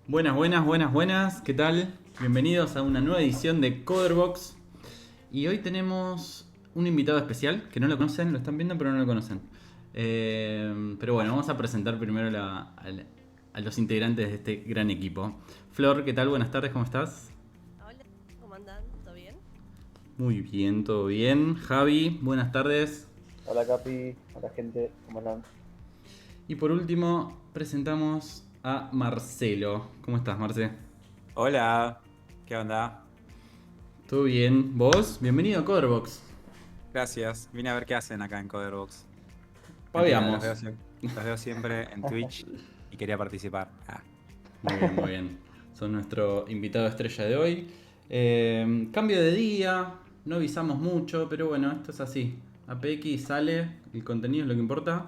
Buenas, buenas, buenas, buenas. ¿Qué tal? Bienvenidos a una nueva edición de Coderbox. Y hoy tenemos un invitado especial que no lo conocen, lo están viendo pero no lo conocen. Pero bueno, vamos a presentar primero a los integrantes de este gran equipo. Flor, ¿qué tal? Buenas tardes, ¿cómo estás? Hola, ¿cómo andan? ¿Todo bien? Muy bien, todo bien. Javi, buenas tardes. Hola Capi, hola gente, ¿cómo andan? Y por último, presentamos a Marcelo. ¿Cómo estás, Marce? Hola, ¿qué onda? ¿Todo bien? ¿Vos? Bienvenido a Coderbox. Gracias. Vine a ver qué hacen acá en Coderbox. Mentira, Paveamos. los veo siempre en Twitch y quería participar. Muy bien, muy bien. Son nuestro invitado estrella de hoy. Cambio de día, no avisamos mucho, pero bueno, esto es así. APX sale, el contenido es lo que importa.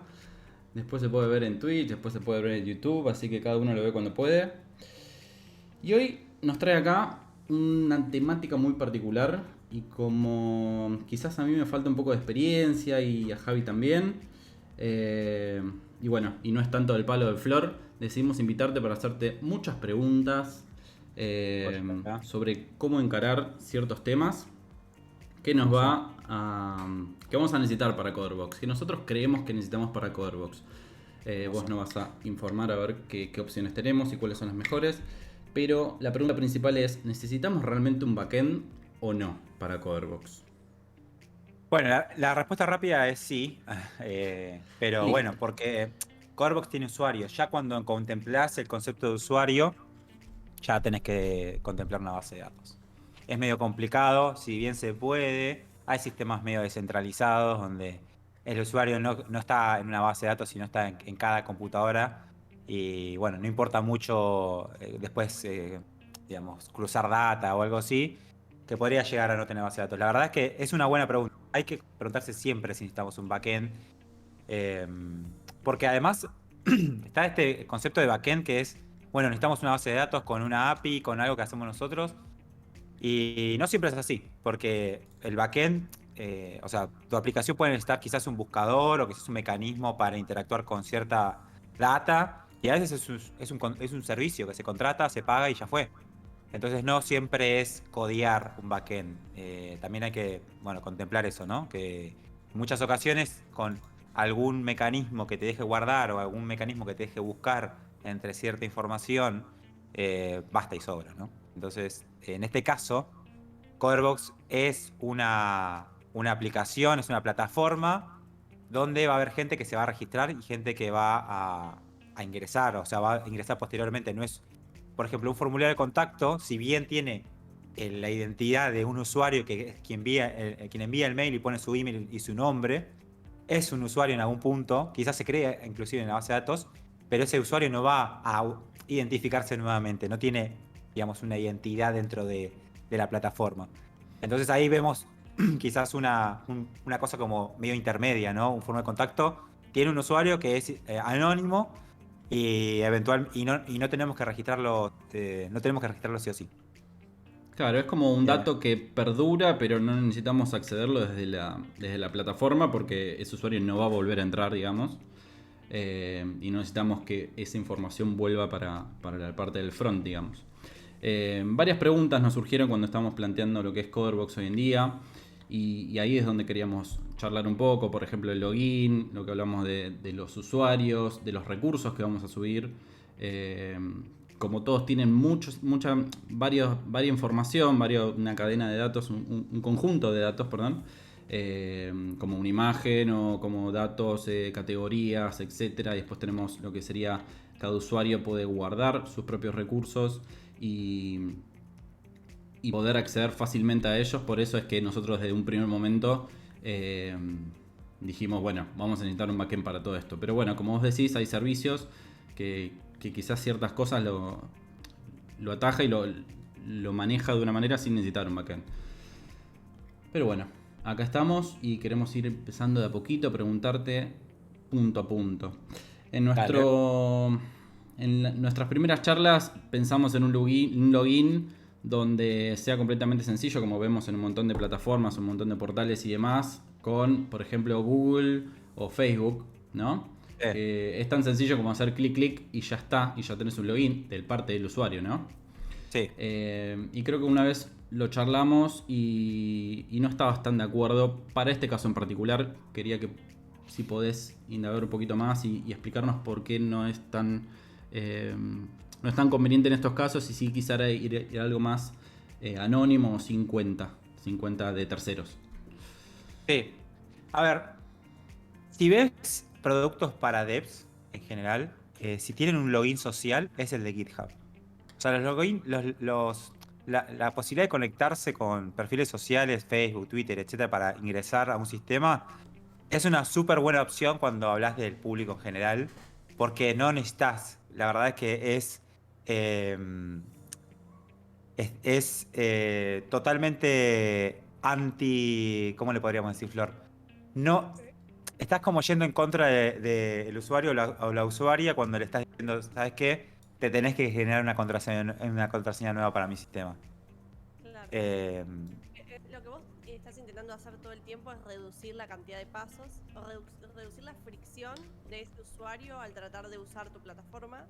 Después se puede ver en Twitch, después se puede ver en YouTube, así que cada uno lo ve cuando puede. Y hoy nos trae acá una temática muy particular y como quizás a mí me falta un poco de experiencia y a Javi también, y bueno, y no es tanto del palo de Flor, decidimos invitarte para hacerte muchas preguntas sobre cómo encarar ciertos temas que nos va a, que vamos a necesitar para Coderbox, que nosotros creemos que necesitamos para Coderbox. Vos nos vas a informar a ver qué opciones tenemos y cuáles son las mejores. Pero la pregunta principal es, ¿necesitamos realmente un backend o no para Coderbox? Bueno, la respuesta rápida es sí, pero bueno, Listo. porque Coderbox tiene usuarios. Ya cuando contemplás el concepto de usuario, ya tenés que contemplar una base de datos. Es medio complicado, si bien se puede, hay sistemas medio descentralizados donde el usuario no está en una base de datos, sino está en cada computadora. Y bueno, no importa mucho después, digamos, cruzar data o algo así, que podría llegar a no tener base de datos. La verdad es que es una buena pregunta. Hay que preguntarse siempre si necesitamos un backend. eh, Porque además está este concepto de backend que es, bueno, necesitamos una base de datos con una API, con algo que hacemos nosotros. Y no siempre es así, porque el backend, o sea, tu aplicación puede necesitar quizás un buscador o quizás un mecanismo para interactuar con cierta data, y a veces es un servicio que se contrata, se paga y ya fue. Entonces no siempre es codear un backend. También hay que, bueno, contemplar eso, ¿no? Que en muchas ocasiones con algún mecanismo que te deje guardar o algún mecanismo que te deje buscar entre cierta información, basta y sobra, ¿no? Entonces, en este caso, Coderbox es una aplicación, es una plataforma donde va a haber gente que se va a registrar y gente que va a ingresar, o sea, va a ingresar posteriormente. No es, por ejemplo, un formulario de contacto, si bien tiene la identidad de un usuario que es quien envía el mail y pone su email y su nombre, es un usuario en algún punto, quizás se crea inclusive en la base de datos, pero ese usuario no va a identificarse nuevamente, no tiene, digamos, una identidad dentro de la plataforma. Entonces ahí vemos quizás una cosa como medio intermedia, ¿no? Un formulario de contacto tiene un usuario que es anónimo y no tenemos que registrarlo, no tenemos que registrarlo sí o sí. Claro, es como un dato que perdura, pero no necesitamos accederlo desde la plataforma porque ese usuario no va a volver a entrar, digamos. Y no necesitamos que esa información vuelva para la parte del front, digamos. Varias preguntas nos surgieron cuando estábamos planteando lo que es Coderbox hoy en día. Y ahí es donde queríamos charlar un poco, por ejemplo, el login, lo que hablamos de los usuarios, de los recursos que vamos a subir. Como todos tienen varias información, una cadena de datos, un conjunto de datos, perdón, como una imagen o como datos, categorías, etcétera. Y después tenemos lo que sería cada usuario puede guardar sus propios recursos y poder acceder fácilmente a ellos. Por eso es que nosotros desde un primer momento dijimos, bueno, vamos a necesitar un backend para todo esto. Pero bueno, como vos decís, hay servicios que quizás ciertas cosas lo ataja y lo maneja de una manera sin necesitar un backend. Pero bueno, acá estamos y queremos ir empezando de a poquito a preguntarte punto a punto. En nuestras primeras charlas pensamos en un login donde sea completamente sencillo, como vemos en un montón de plataformas, un montón de portales y demás, con, por ejemplo, Google o Facebook, ¿no? Es tan sencillo como hacer clic y ya está, y ya tenés un login del parte del usuario, ¿no? Sí. Y creo que una vez lo charlamos y no estabas tan de acuerdo. Para este caso en particular, quería que si podés indagar un poquito más y explicarnos por qué no es tan conveniente en estos casos y si quisiera ir a algo más anónimo o 50 de terceros. Sí. A ver, si ves productos para devs en general, si tienen un login social, es el de GitHub. O sea, los login, la posibilidad de conectarse con perfiles sociales, Facebook, Twitter, etcétera, para ingresar a un sistema, es una súper buena opción cuando hablas del público en general, porque no necesitas. La verdad es que es totalmente anti. ¿Cómo le podríamos decir, Flor? No. Estás como yendo en contra del usuario o la usuaria cuando le estás diciendo, ¿sabes qué? Te tenés que generar una contraseña nueva para mi sistema. Claro. Eh, Lo que vos estás intentando hacer todo el tiempo es reducir la cantidad de pasos o reducir la fricción de ese usuario al tratar de usar tu plataforma.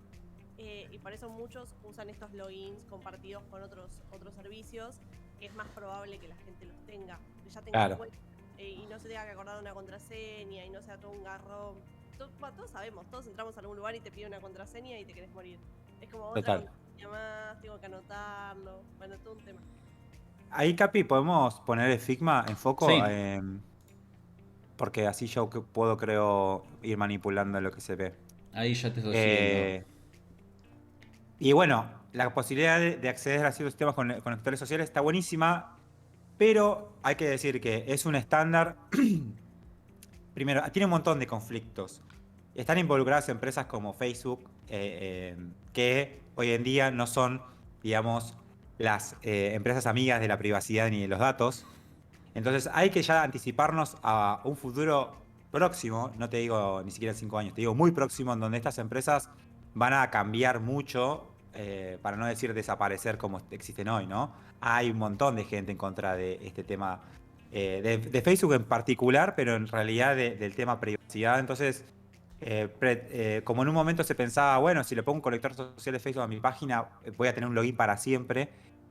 Y por eso muchos usan estos logins compartidos con otros servicios, que es más probable que la gente los tenga, que ya tenga Claro. cuenta, y no se tenga que acordar de una contraseña y no sea todo un garrón. Todos sabemos, todos entramos a algún lugar y te pide una contraseña y te querés morir. Es como otra Total. contraseña más, tengo que anotarlo, bueno, todo un tema. Ahí, Capi, podemos poner el Figma en foco, Sí. porque así yo puedo, creo, ir manipulando lo que se ve. Ahí ya te estoy siguiendo. Y bueno, la posibilidad de acceder a ciertos sistemas con conectores sociales está buenísima, pero hay que decir que es un estándar. Primero, tiene un montón de conflictos. Están involucradas empresas como Facebook, que hoy en día no son, digamos, las empresas amigas de la privacidad ni de los datos. Entonces hay que ya anticiparnos a un futuro próximo, no te digo ni siquiera en 5 años, te digo muy próximo, en donde estas empresas van a cambiar mucho, para no decir desaparecer como existen hoy, ¿no? Hay un montón de gente en contra de este tema, de Facebook en particular, pero en realidad del tema privacidad. Entonces, como en un momento se pensaba, bueno, si le pongo un conector social de Facebook a mi página, voy a tener un login para siempre,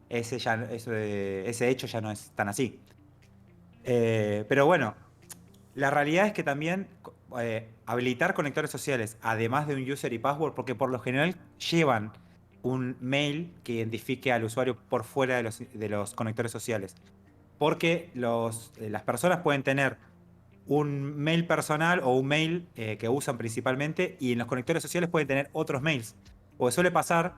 ese hecho ya no es tan así. Pero bueno, la realidad es que también habilitar conectores sociales, además de un user y password, porque por lo general llevan un mail que identifique al usuario por fuera de los conectores sociales. porque las personas pueden tener un mail personal o un mail que usan principalmente, y en los conectores sociales pueden tener otros mails. Porque suele pasar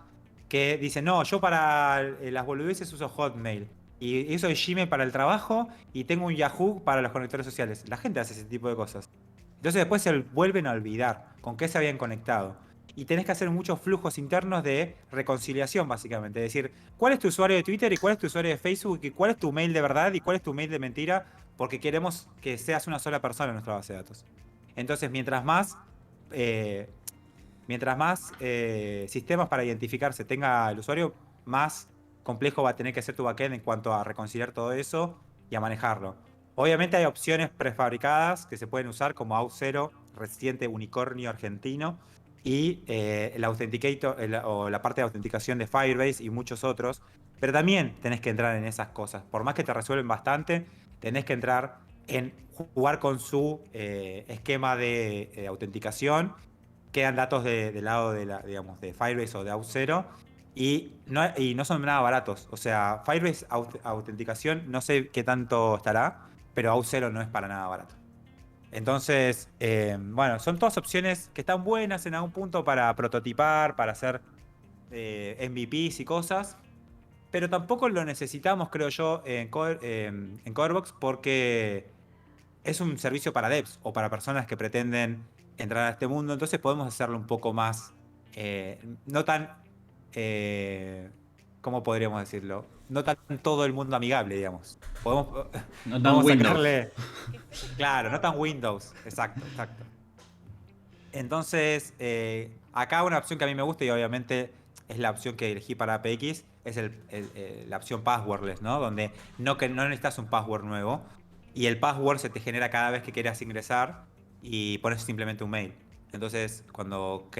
que dicen, no, yo para las boludeces uso Hotmail, y uso Gmail para el trabajo, y tengo un Yahoo para los conectores sociales. La gente hace ese tipo de cosas. Entonces después se vuelven a olvidar con qué se habían conectado. Y tenés que hacer muchos flujos internos de reconciliación, básicamente. Es decir, ¿cuál es tu usuario de Twitter y cuál es tu usuario de Facebook? ¿Y cuál es tu mail de verdad y cuál es tu mail de mentira? Porque queremos que seas una sola persona en nuestra base de datos. Entonces, mientras más sistemas para identificarse tenga el usuario, más complejo va a tener que ser tu backend en cuanto a reconciliar todo eso y a manejarlo. Obviamente hay opciones prefabricadas que se pueden usar como Auth0, reciente unicornio argentino, y el Authenticator o la parte de autenticación de Firebase y muchos otros. Pero también tenés que entrar en esas cosas. Por más que te resuelven bastante, tenés que entrar en jugar con su esquema de autenticación. Quedan datos del lado de Firebase o de Auth0, y no son nada baratos. O sea, Firebase autenticación no sé qué tanto estará, pero Auth0 no es para nada barato. Entonces, bueno, son todas opciones que están buenas en algún punto para prototipar, para hacer MVPs y cosas, pero tampoco lo necesitamos, creo yo, en CoderBox, porque es un servicio para devs o para personas que pretenden entrar a este mundo. Entonces podemos hacerlo un poco más, no tan, ¿cómo podríamos decirlo? No tan todo el mundo amigable, digamos. No tan Podemos Windows. sacarle... Claro, no tan Windows. Exacto. Entonces, acá una opción que a mí me gusta, y obviamente es la opción que elegí para APX, es la opción passwordless, ¿no? Donde no necesitas un password nuevo, y el password se te genera cada vez que quieras ingresar y pones simplemente un mail. Entonces, cuando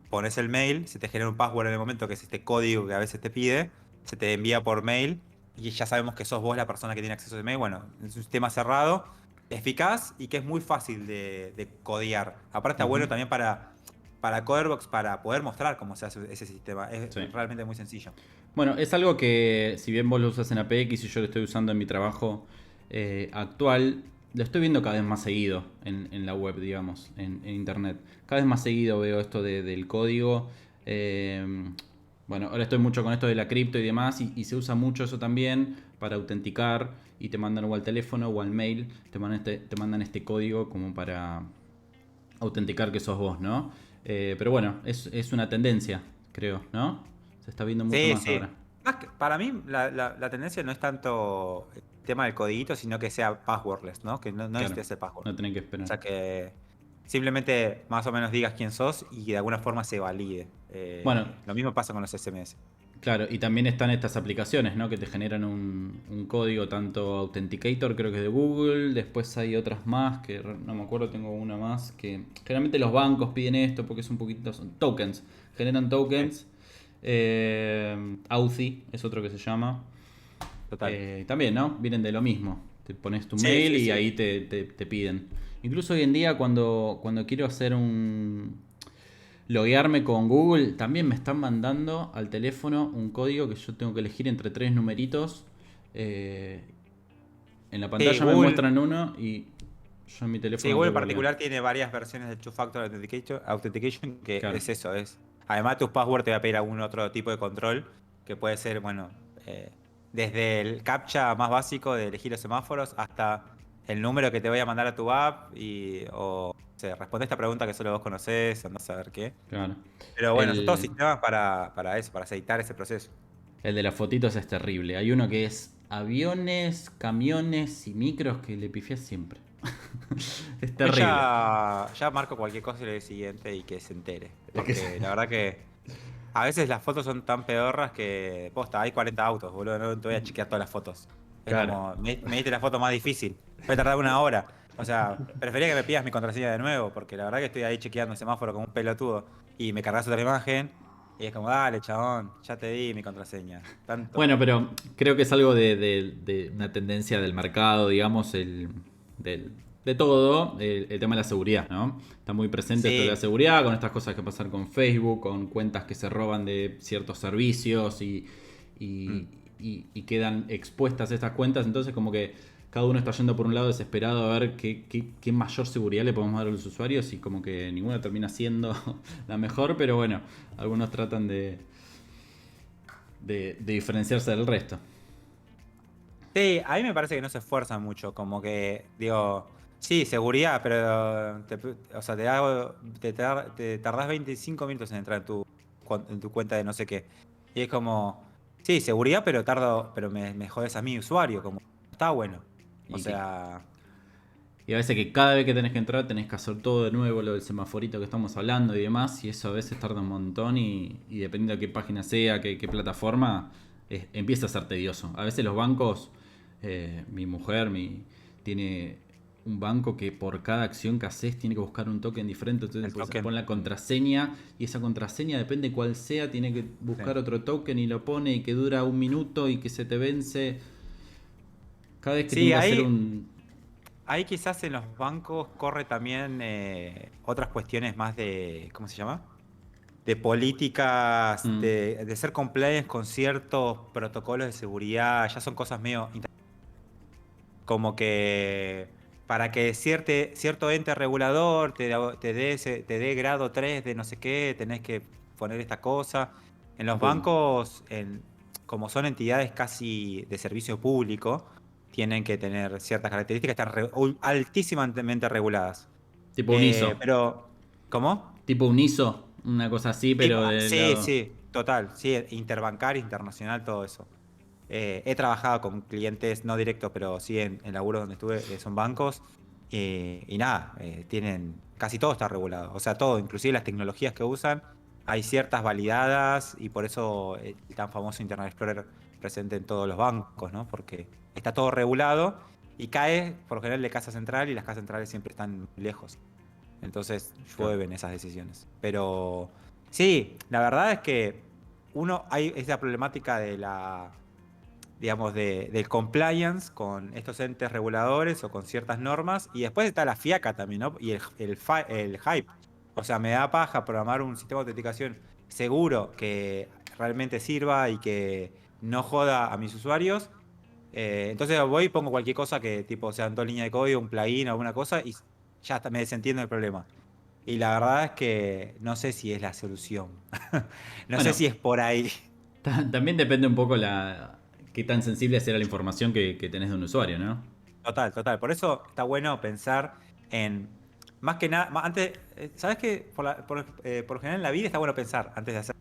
pones el mail, se te genera un password en el momento, que es este código que a veces te pide, se te envía por mail y ya sabemos que sos vos la persona que tiene acceso a ese mail. Bueno, es un sistema cerrado, eficaz y que es muy fácil de codear. Aparte está bueno también para CoderBox, para poder mostrar cómo se hace ese sistema. Es realmente muy sencillo. Bueno, es algo que, si bien vos lo usas en APX y yo lo estoy usando en mi trabajo actual, lo estoy viendo cada vez más seguido en la web, digamos, en internet. Cada vez más seguido veo esto del código. Bueno, ahora estoy mucho con esto de la cripto y demás, y se usa mucho eso también para autenticar, y te mandan o al teléfono o al mail, te mandan este código como para autenticar que sos vos, ¿no? Pero bueno, es una tendencia, creo, ¿no? Se está viendo mucho más ahora. Para mí la tendencia no es tanto el tema del codiguito, sino que sea passwordless, ¿no? Que no necesites ese password. No tenés que esperar. O sea, que simplemente más o menos digas quién sos y de alguna forma se valide. Bueno, lo mismo pasa con los SMS. Claro, y también están estas aplicaciones, ¿no? Que te generan un código, tanto Authenticator, creo que es de Google. Después hay otras más, que no me acuerdo, tengo una más, que generalmente los bancos piden esto porque es un poquito... Son tokens, generan tokens. Authy es otro que se llama. Total. También, ¿no? Vienen de lo mismo. Te pones tu mail y ahí te piden. Incluso hoy en día cuando quiero hacer loguearme con Google, también me están mandando al teléfono un código que yo tengo que elegir entre 3 numeritos. En la pantalla me muestran uno y yo en mi teléfono... Sí, Google en particular tiene varias versiones de Two-Factor Authentication, que claro, es eso. Además, tus passwords te va a pedir algún otro tipo de control, que puede ser, bueno, desde el captcha más básico de elegir los semáforos hasta el número que te voy a mandar a tu app o sea, responde esta pregunta que solo vos conocés, andás a saber qué. Claro. Pero bueno, son todos sistemas para eso, para aceitar ese proceso. El de las fotitos es terrible. Hay uno que es aviones, camiones y micros que le pifiás siempre. Es terrible. Ya marco cualquier cosa y le doy siguiente y que se entere. Porque la verdad que a veces las fotos son tan pedorras que, posta, hay 40 autos, boludo, no te voy a chequear todas las fotos. Es claro, como, me diste la foto más difícil. Voy a tardar 1 hora. O sea, prefería que me pidas mi contraseña de nuevo, porque la verdad que estoy ahí chequeando el semáforo como un pelotudo y me cargas otra imagen y es como, dale, chabón, ya te di mi contraseña. Tanto. Bueno, pero creo que es algo de una tendencia del mercado, digamos, de todo, el tema de la seguridad, ¿no? Está muy presente esto de la seguridad, con estas cosas que pasan con Facebook, con cuentas que se roban de ciertos servicios y y quedan expuestas estas cuentas, entonces como que cada uno está yendo por un lado desesperado a ver qué mayor seguridad le podemos dar a los usuarios y como que ninguna termina siendo la mejor, pero bueno, algunos tratan de diferenciarse del resto. Sí, a mí me parece que no se esfuerzan mucho, como que, digo, sí, seguridad, pero o sea, te tardás 25 minutos en entrar en tu cuenta de no sé qué. Y es como, sí, seguridad, pero me jodes a mi usuario, como, está bueno. O Y, sea, y a veces que cada vez que tenés que entrar tenés que hacer todo de nuevo, lo del semaforito que estamos hablando y demás, y eso a veces tarda un montón y dependiendo de qué página sea, qué plataforma, empieza a ser tedioso. A veces los bancos, mi mujer tiene un banco que por cada acción que haces tiene que buscar un token diferente, entonces pone la contraseña y esa contraseña depende cuál sea, tiene que buscar otro token y lo pone y que dura 1 minuto y que se te vence. Cada vez que tiene que hacer ahí quizás en los bancos corre también otras cuestiones más de, ¿cómo se llama? De políticas, de ser compliance con ciertos protocolos de seguridad, ya son cosas medio... Como que para que cierto ente regulador te dé grado 3 de no sé qué, tenés que poner esta cosa. En los bancos, como son entidades casi de servicio público, tienen que tener ciertas características, están altísimamente reguladas. tipo un ISO. Pero, ¿cómo? Tipo un ISO, una cosa así, pero del Sí, lado... sí, total. Sí, interbancario, internacional, todo eso. He trabajado con clientes, no directos, pero sí en laburos donde estuve, son bancos. Y nada, casi todo está regulado. O sea, todo, inclusive las tecnologías que usan, hay ciertas validadas y por eso el tan famoso Internet Explorer presente en todos los bancos, ¿no? Porque está todo regulado y cae por lo general de casa central y las casas centrales siempre están lejos. Entonces llueven esas decisiones. Pero sí, la verdad es que hay esa problemática de digamos, del compliance con estos entes reguladores o con ciertas normas. Y después está la fiaca también, ¿no? Y el hype. O sea, me da paja programar un sistema de autenticación seguro que realmente sirva y que no joda a mis usuarios. Entonces voy y pongo cualquier cosa que tipo sean 2 líneas de código, un plugin o alguna cosa y ya hasta me desentiendo del problema. Y la verdad es que no sé si es la solución. No sé si es por ahí. También depende un poco qué tan sensible sea la información que tenés de un usuario, ¿no? Total, total. Por eso está bueno pensar en, más que nada, antes, ¿sabes qué? Por lo general en la vida está bueno pensar antes de hacer.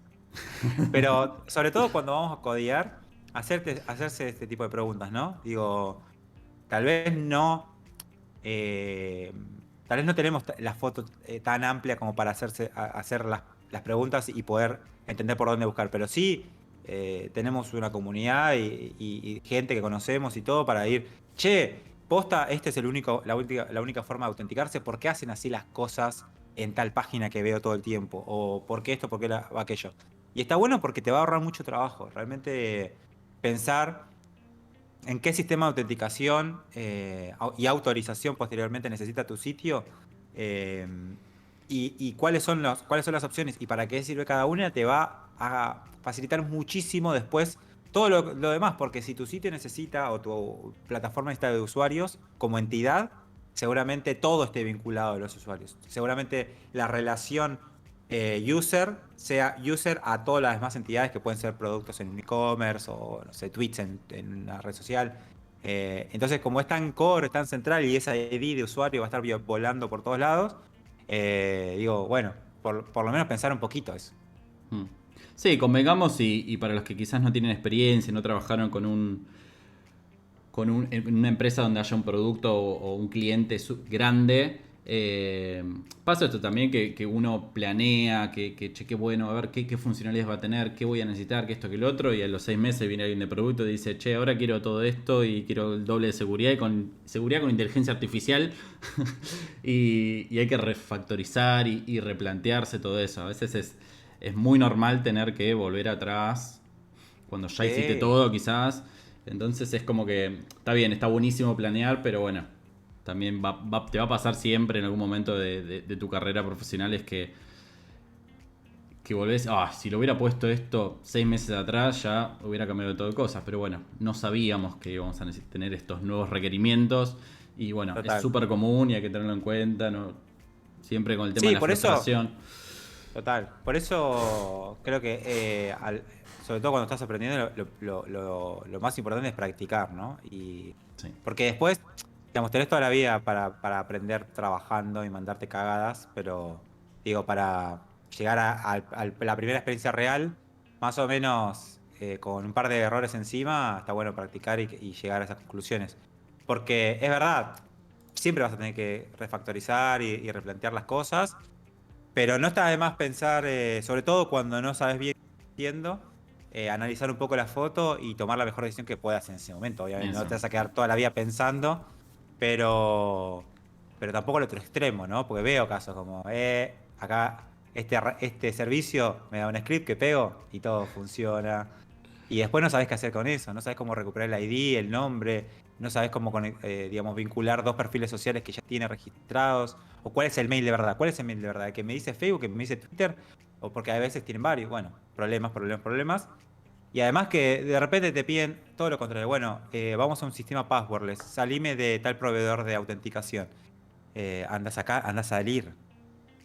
Pero sobre todo cuando vamos a codear, hacerse este tipo de preguntas, ¿no? Digo, tal vez no, tal vez no tenemos la foto tan amplia como para hacer las preguntas y poder entender por dónde buscar, pero sí tenemos una comunidad y gente que conocemos y todo para ir, che, posta, este es la única forma de autenticarse, ¿por qué hacen así las cosas en tal página que veo todo el tiempo? O ¿por qué esto, por qué aquello? Y está bueno porque te va a ahorrar mucho trabajo, realmente pensar en qué sistema de autenticación y autorización posteriormente necesita tu sitio eh, y cuáles son las opciones y para qué sirve cada una, te va a facilitar muchísimo después todo lo demás, porque si tu sitio necesita o tu plataforma necesita de usuarios como entidad, seguramente todo esté vinculado a los usuarios. Seguramente la relación user sea user a todas las demás entidades que pueden ser productos en e-commerce o no sé, tweets en una red social. Entonces, como es tan core, es tan central y esa ID de usuario va a estar volando por todos lados, digo, bueno, por lo menos pensar un poquito eso. Sí, convengamos y para los que quizás no tienen experiencia, no trabajaron en una empresa donde haya un producto o un cliente grande, pasa esto también que uno planea, que cheque, bueno, a ver qué funcionalidades va a tener, qué voy a necesitar, que esto, que lo otro, y a los 6 meses viene alguien de producto y dice, che, ahora quiero todo esto y quiero el doble de seguridad y con seguridad con inteligencia artificial y hay que refactorizar y replantearse todo eso. A veces es muy normal tener que volver atrás cuando ya hiciste todo quizás. Entonces es como que está bien, está buenísimo planear, pero bueno, también te va a pasar siempre en algún momento de tu carrera profesional es que que volvés, si lo hubiera puesto esto 6 meses atrás ya hubiera cambiado todo de cosas, pero bueno, no sabíamos que íbamos a tener estos nuevos requerimientos y bueno, Total. es súper común y hay que tenerlo en cuenta, ¿no? Siempre con el tema Sí, de la por eso- frustración. Total. Por eso creo que, sobre todo cuando estás aprendiendo, lo más importante es practicar, ¿no? Sí, Porque después, digamos, tenés toda la vida para aprender trabajando y mandarte cagadas, pero digo, para llegar a la primera experiencia real, más o menos con un par de errores encima, está bueno practicar y llegar a esas conclusiones. Porque es verdad, siempre vas a tener que refactorizar y replantear las cosas, pero no está de más pensar, sobre todo cuando no sabes bien qué estás haciendo, analizar un poco la foto y tomar la mejor decisión que puedas en ese momento. Obviamente no eso. te vas a quedar toda la vida pensando, pero, pero tampoco al otro extremo, ¿no? Porque veo casos como, acá este servicio me da un script que pego y todo funciona. Y después no sabes qué hacer con eso, no sabes cómo recuperar el ID, el nombre, no sabes cómo digamos, vincular dos perfiles sociales que ya tiene registrados, o cuál es el mail de verdad, cuál es el mail de verdad, el que me dice Facebook, el que me dice Twitter, o porque a veces tienen varios, bueno, problemas. Y además que de repente te piden todo lo contrario, bueno, vamos a un sistema passwordless, salime de tal proveedor de autenticación, andas acá, andas a salir.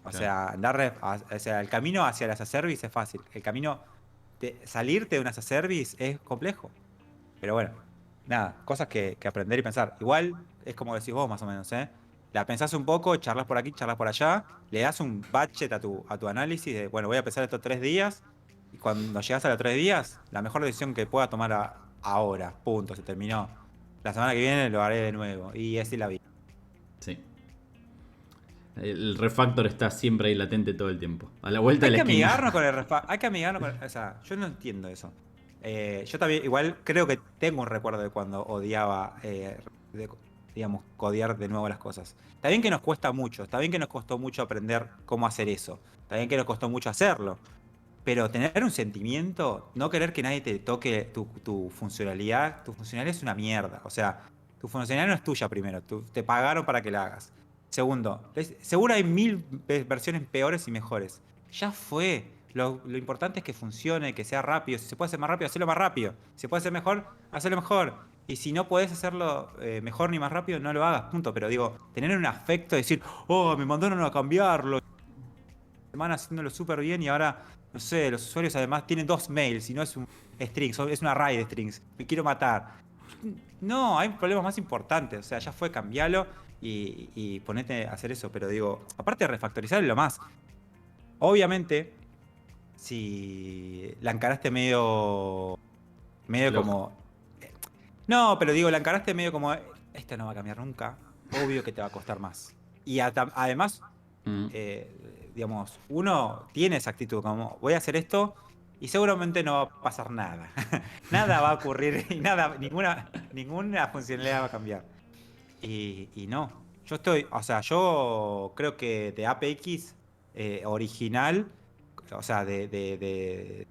O Claro. sea, o sea, el camino hacia las as a service es fácil, el camino de salirte de un as a service es complejo. Pero bueno, nada, cosas que aprender y pensar. Igual es como decís vos más o menos, ¿eh? La pensás un poco, charlas por aquí, charlas por allá, le das un budget a tu análisis de, bueno, voy a pensar estos 3 días, y cuando llegas a los 3 días, la mejor decisión que pueda tomar ahora, punto, se terminó. La semana que viene lo haré de nuevo, y así la vida. Sí. El refactor está siempre ahí latente todo el tiempo. A la vuelta Hay de que la esquina. amigarnos con el hay que amigarnos con o sea, yo no entiendo eso. Yo también, igual creo que tengo un recuerdo de cuando odiaba, digamos, codear de nuevo las cosas. Está bien que nos cuesta mucho, está bien que nos costó mucho aprender cómo hacer eso, está bien que nos costó mucho hacerlo, pero tener un sentimiento, no querer que nadie te toque tu funcionalidad es una mierda. O sea, tu funcionalidad no es tuya primero, te pagaron para que la hagas. Segundo, seguro hay 1000 versiones peores y mejores. Ya fue. Lo importante es que funcione, que sea rápido. Si se puede hacer más rápido, hacelo más rápido. Si se puede hacer mejor, hacelo mejor. Y si no podés hacerlo mejor ni más rápido, no lo hagas, punto. Pero digo, tener un afecto, decir, oh, me mandaron a cambiarlo. Semana haciéndolo súper bien y ahora, no sé, los usuarios además tienen 2 mails y no es un string, es un array de strings. Me quiero matar. No, hay problemas más importantes. O sea, ya fue, cambialo y ponete a hacer eso. Pero digo, aparte de refactorizar es lo más. Obviamente, si la encaraste medio Loco. como. No, pero digo, la encaraste medio como. Esta no va a cambiar nunca. Obvio que te va a costar más. Y además, Mm. digamos, uno tiene esa actitud como voy a hacer esto y seguramente no va a pasar nada. Nada va a ocurrir y ninguna funcionalidad va a cambiar. Y no. Yo creo que de APX original, o sea, de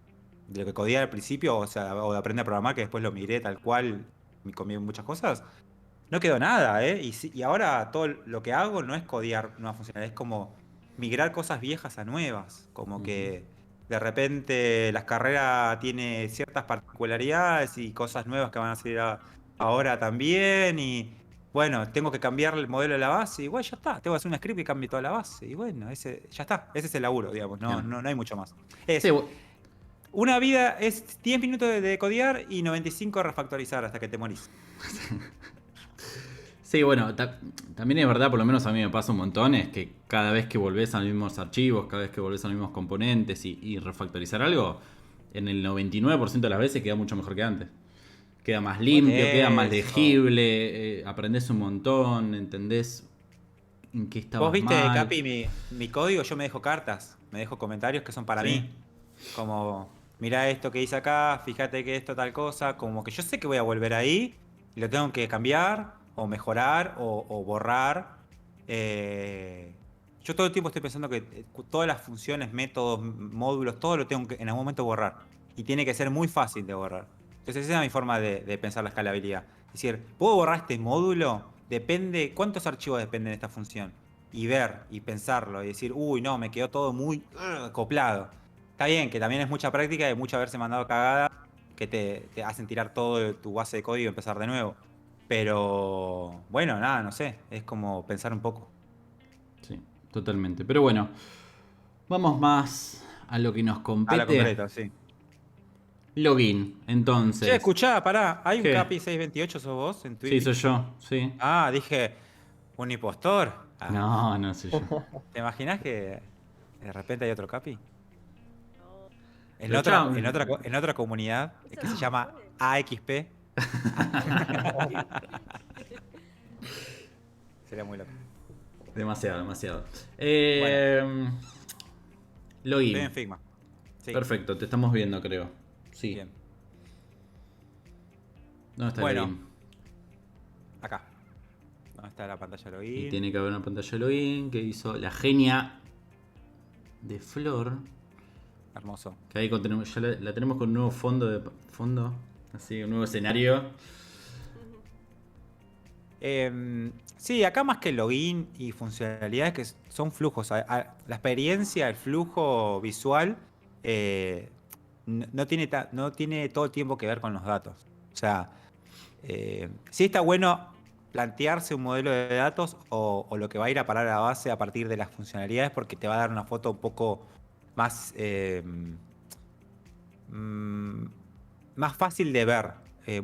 lo que codía al principio, o sea, o de aprender a programar, que después lo migré tal cual, me comí muchas cosas. No quedó nada, ¿eh? Y ahora todo lo que hago no es codear nuevas funcionalidades, es como migrar cosas viejas a nuevas. Como que de repente las carreras tiene ciertas particularidades y cosas nuevas que van a salir ahora también. Y bueno, tengo que cambiar el modelo de la base y bueno, ya está. Tengo que hacer un script que cambie toda la base. Y bueno, ya está. Ese es el laburo, digamos. Claro. No hay mucho más. Sí, Una vida es 10 minutos de codear y 95 de refactorizar hasta que te morís. sí, bueno, también es verdad, por lo menos a mí me pasa un montón, es que cada vez que volvés a los mismos archivos, cada vez que volvés a los mismos componentes y refactorizar algo, en el 99% de las veces queda mucho mejor que antes. Queda más limpio, queda más Eso. legible, aprendés un montón, entendés en qué estabas Vos viste, mal. Capi, mi código, yo me dejo cartas, me dejo comentarios que son para Sí. mí. Como, mirá esto que hice acá, fíjate que esto tal cosa, como que yo sé que voy a volver ahí y lo tengo que cambiar o mejorar o borrar. Yo todo el tiempo estoy pensando que todas las funciones, métodos, módulos, todo lo tengo que en algún momento borrar. Y tiene que ser muy fácil de borrar. Entonces esa es mi forma de pensar la escalabilidad. Es decir, ¿puedo borrar este módulo? Depende, ¿cuántos archivos dependen de esta función? Y ver, y pensarlo, y decir, uy, no, me quedó todo muy acoplado. Está bien, que también es mucha práctica y mucho haberse mandado cagada que te hacen tirar todo de tu base de código y empezar de nuevo. Pero bueno, nada, no sé. Es como pensar un poco. Sí, totalmente. Pero bueno, vamos más a lo que nos A compete. la concreta, sí. Login, entonces. Che, escuchá, pará. ¿Hay un ¿Qué? Capi 628 sos vos en Sí, Twitch? soy yo, sí. Ah, dije, ¿un impostor? Ah, No, no soy yo. ¿te imaginas que de repente hay otro Capi? No, En Pero otra, chao. en otra comunidad que se no llama puede. AXP. Sería muy loco. Demasiado, demasiado. Estoy en Login. Figma. Sí, Perfecto, te estamos viendo, creo. Sí. bien. ¿Dónde está el Bueno. login? Acá. ¿Dónde está la pantalla de Y login? tiene que haber una pantalla de login que hizo la genia de Flor. Hermoso. Que ahí ya la tenemos con un nuevo fondo. Así, un nuevo escenario. Sí, acá más que login y funcionalidades que son flujos. La experiencia, el flujo visual no tiene todo el tiempo que ver con los datos. O sea, sí está bueno plantearse un modelo de datos o lo que va a ir a parar a la base a partir de las funcionalidades porque te va a dar una foto un poco más, más fácil de ver.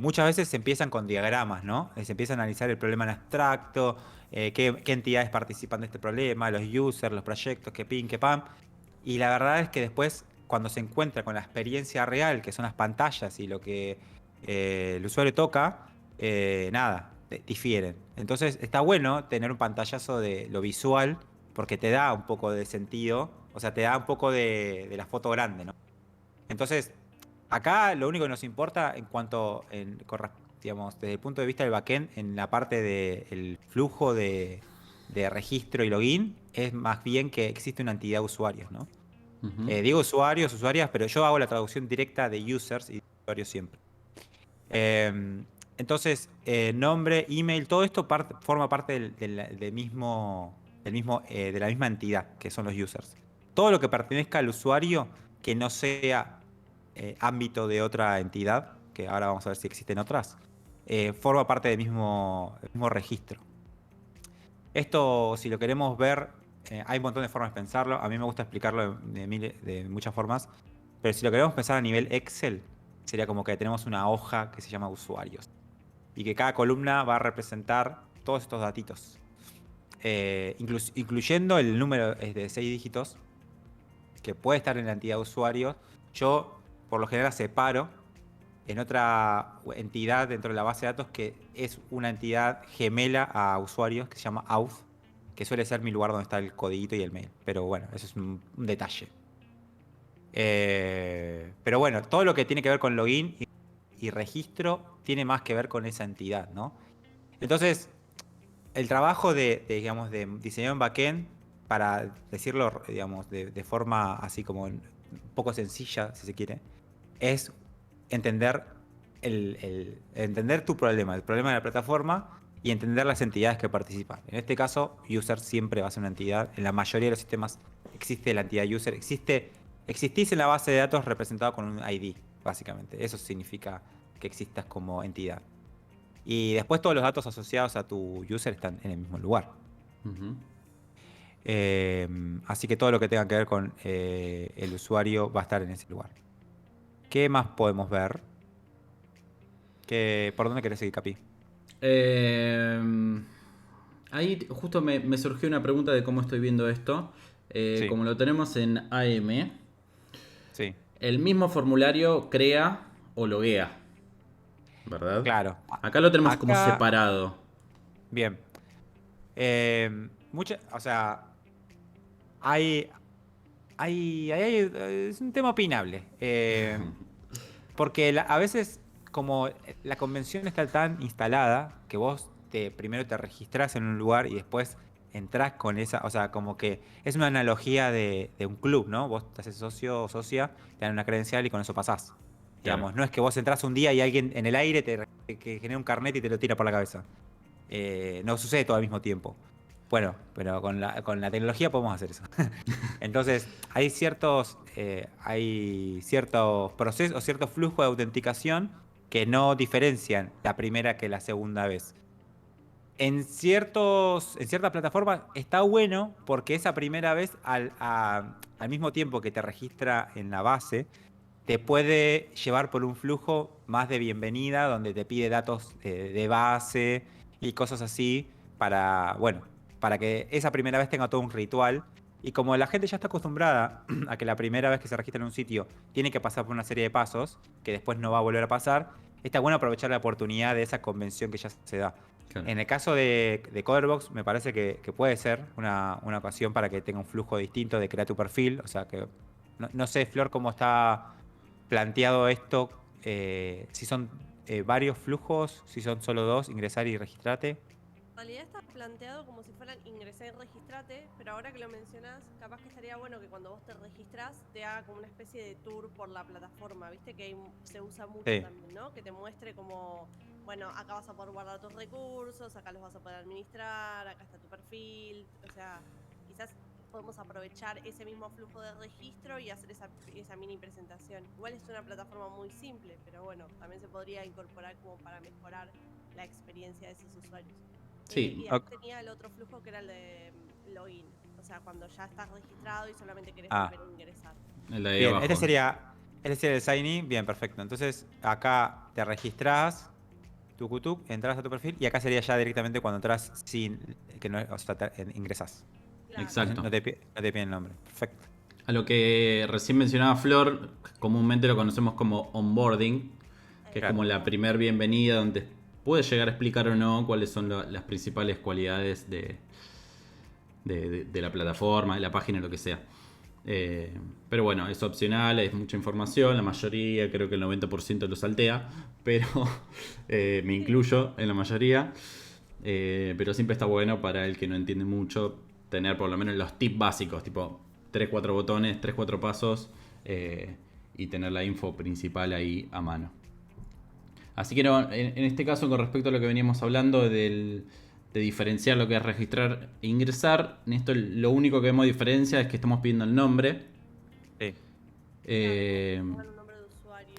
Muchas veces se empiezan con diagramas, ¿no? Se empieza a analizar el problema en abstracto, qué entidades participan de este problema, los users, los proyectos, qué pin, qué pam. Y la verdad es que después, cuando se encuentra con la experiencia real, que son las pantallas y lo que el usuario toca, nada, difieren. Entonces está bueno tener un pantallazo de lo visual porque te da un poco de sentido, o sea, te da un poco de la foto grande, ¿no? Entonces, acá lo único que nos importa en cuanto, digamos, desde el punto de vista del backend, en la parte del flujo de registro y login, es más bien que existe una entidad de usuarios, ¿no? Ujú. Digo usuarios, usuarias, pero yo hago la traducción directa de users y de usuarios siempre. Entonces, nombre, email, todo esto forma parte del mismo, de la misma entidad, que son los users. Todo lo que pertenezca al usuario, que no sea ámbito de otra entidad, que ahora vamos a ver si existen otras, forma parte del mismo registro. Esto, si lo queremos ver, hay un montón de formas de pensarlo. A mí me gusta explicarlo de muchas formas. Pero si lo queremos pensar a nivel Excel, sería como que tenemos una hoja que se llama usuarios. Y que cada columna va a representar todos estos datitos. Incluyendo el número de 6 dígitos, que puede estar en la entidad de usuarios. Yo, por lo general, separo en otra entidad dentro de la base de datos que es una entidad gemela a usuarios que se llama auth, que suele ser mi lugar donde está el codiguito y el mail. Pero bueno, eso es un detalle. Pero bueno, todo lo que tiene que ver con login y registro tiene más que ver con esa entidad, ¿no? Entonces, el trabajo digamos, de diseño en backend, para decirlo, digamos, de forma así como un poco sencilla, si se quiere, es entender entender tu problema, el problema de la plataforma y entender las entidades que participan. En este caso, user siempre va a ser una entidad. En la mayoría de los sistemas existe la entidad user. Existís en la base de datos representado con un ID, básicamente. Eso significa que existas como entidad. Y después todos los datos asociados a tu user están en el mismo lugar. Ujú. Así que todo lo que tenga que ver con el usuario va a estar en ese lugar. ¿Qué más podemos ver? ¿Por dónde querés seguir, Capi? Ahí justo me surgió una pregunta de cómo estoy viendo esto. Sí. Como lo tenemos en AM, Sí, el mismo formulario crea o loguea, ¿verdad? claro. Acá lo tenemos como Acá- separado. Bien. O sea, es un tema opinable. Porque a veces, como la convención está tan instalada, que vos primero te registrás en un lugar y después entrás con esa. O sea, como que es una analogía de un club, ¿no? Vos te haces socio o socia, te dan una credencial y con eso pasás. Digamos, no es que vos entrás un día y alguien en el aire que genera un carnet y te lo tira por la cabeza. No sucede todo al mismo tiempo. Bueno, pero con la tecnología podemos hacer eso. Entonces, hay ciertos procesos, ciertos flujos de autenticación que no diferencian la primera que la segunda vez. En ciertas plataformas está bueno porque esa primera vez, al mismo tiempo que te registra en la base, te puede llevar por un flujo más de bienvenida, donde te pide datos de base y cosas así bueno, para que esa primera vez tenga todo un ritual. Y como la gente ya está acostumbrada a que la primera vez que se registra en un sitio tiene que pasar por una serie de pasos, que después no va a volver a pasar, está bueno aprovechar la oportunidad de esa convención que ya se da. Claro. En el caso de Coderbox, me parece que puede ser una ocasión para que tenga un flujo distinto de crear tu perfil. O sea que no sé, Flor, cómo está planteado esto, si son varios flujos, si son solo dos, ingresar y registrarte. En realidad está planteado como si fueran ingresar y registrate, pero ahora que lo mencionas, capaz que estaría bueno que cuando vos te registrás te haga como una especie de tour por la plataforma, viste que se usa mucho Sí. también, ¿no? Que te muestre como, bueno, acá vas a poder guardar tus recursos, acá los vas a poder administrar, acá está tu perfil, o sea, quizás podemos aprovechar ese mismo flujo de registro y hacer esa mini presentación. Igual es una plataforma muy simple, pero bueno, también se podría incorporar como para mejorar la experiencia de esos usuarios. Sí, Y después tenía el otro flujo que era el de login. O sea, cuando ya estás registrado y solamente querés volver a ingresar. el de ahí Bien, abajo. este sería el sign in. Bien, perfecto. Entonces, acá te registrás, tucutuc, entras a tu perfil y acá sería ya directamente cuando entras sin que no, o sea, ingresás. Claro. Exacto. No te piden el nombre. Perfecto. A lo que recién mencionaba Flor, comúnmente lo conocemos como onboarding, que es como la primer bienvenida donde puedes llegar a explicar o no cuáles son las principales cualidades de la plataforma, de la página, lo que sea. Pero bueno, es opcional, es mucha información, la mayoría, creo que el 90% lo saltea, pero me incluyo en la mayoría. Pero siempre está bueno para el que no entiende mucho tener por lo menos los tips básicos, tipo 3-4 botones, 3-4 pasos y tener la info principal ahí a mano. Así que no, en este caso, con respecto a lo que veníamos hablando de diferenciar lo que es registrar e ingresar, en esto lo único que vemos diferencia es que estamos pidiendo el nombre. Sí. Un nombre de usuario.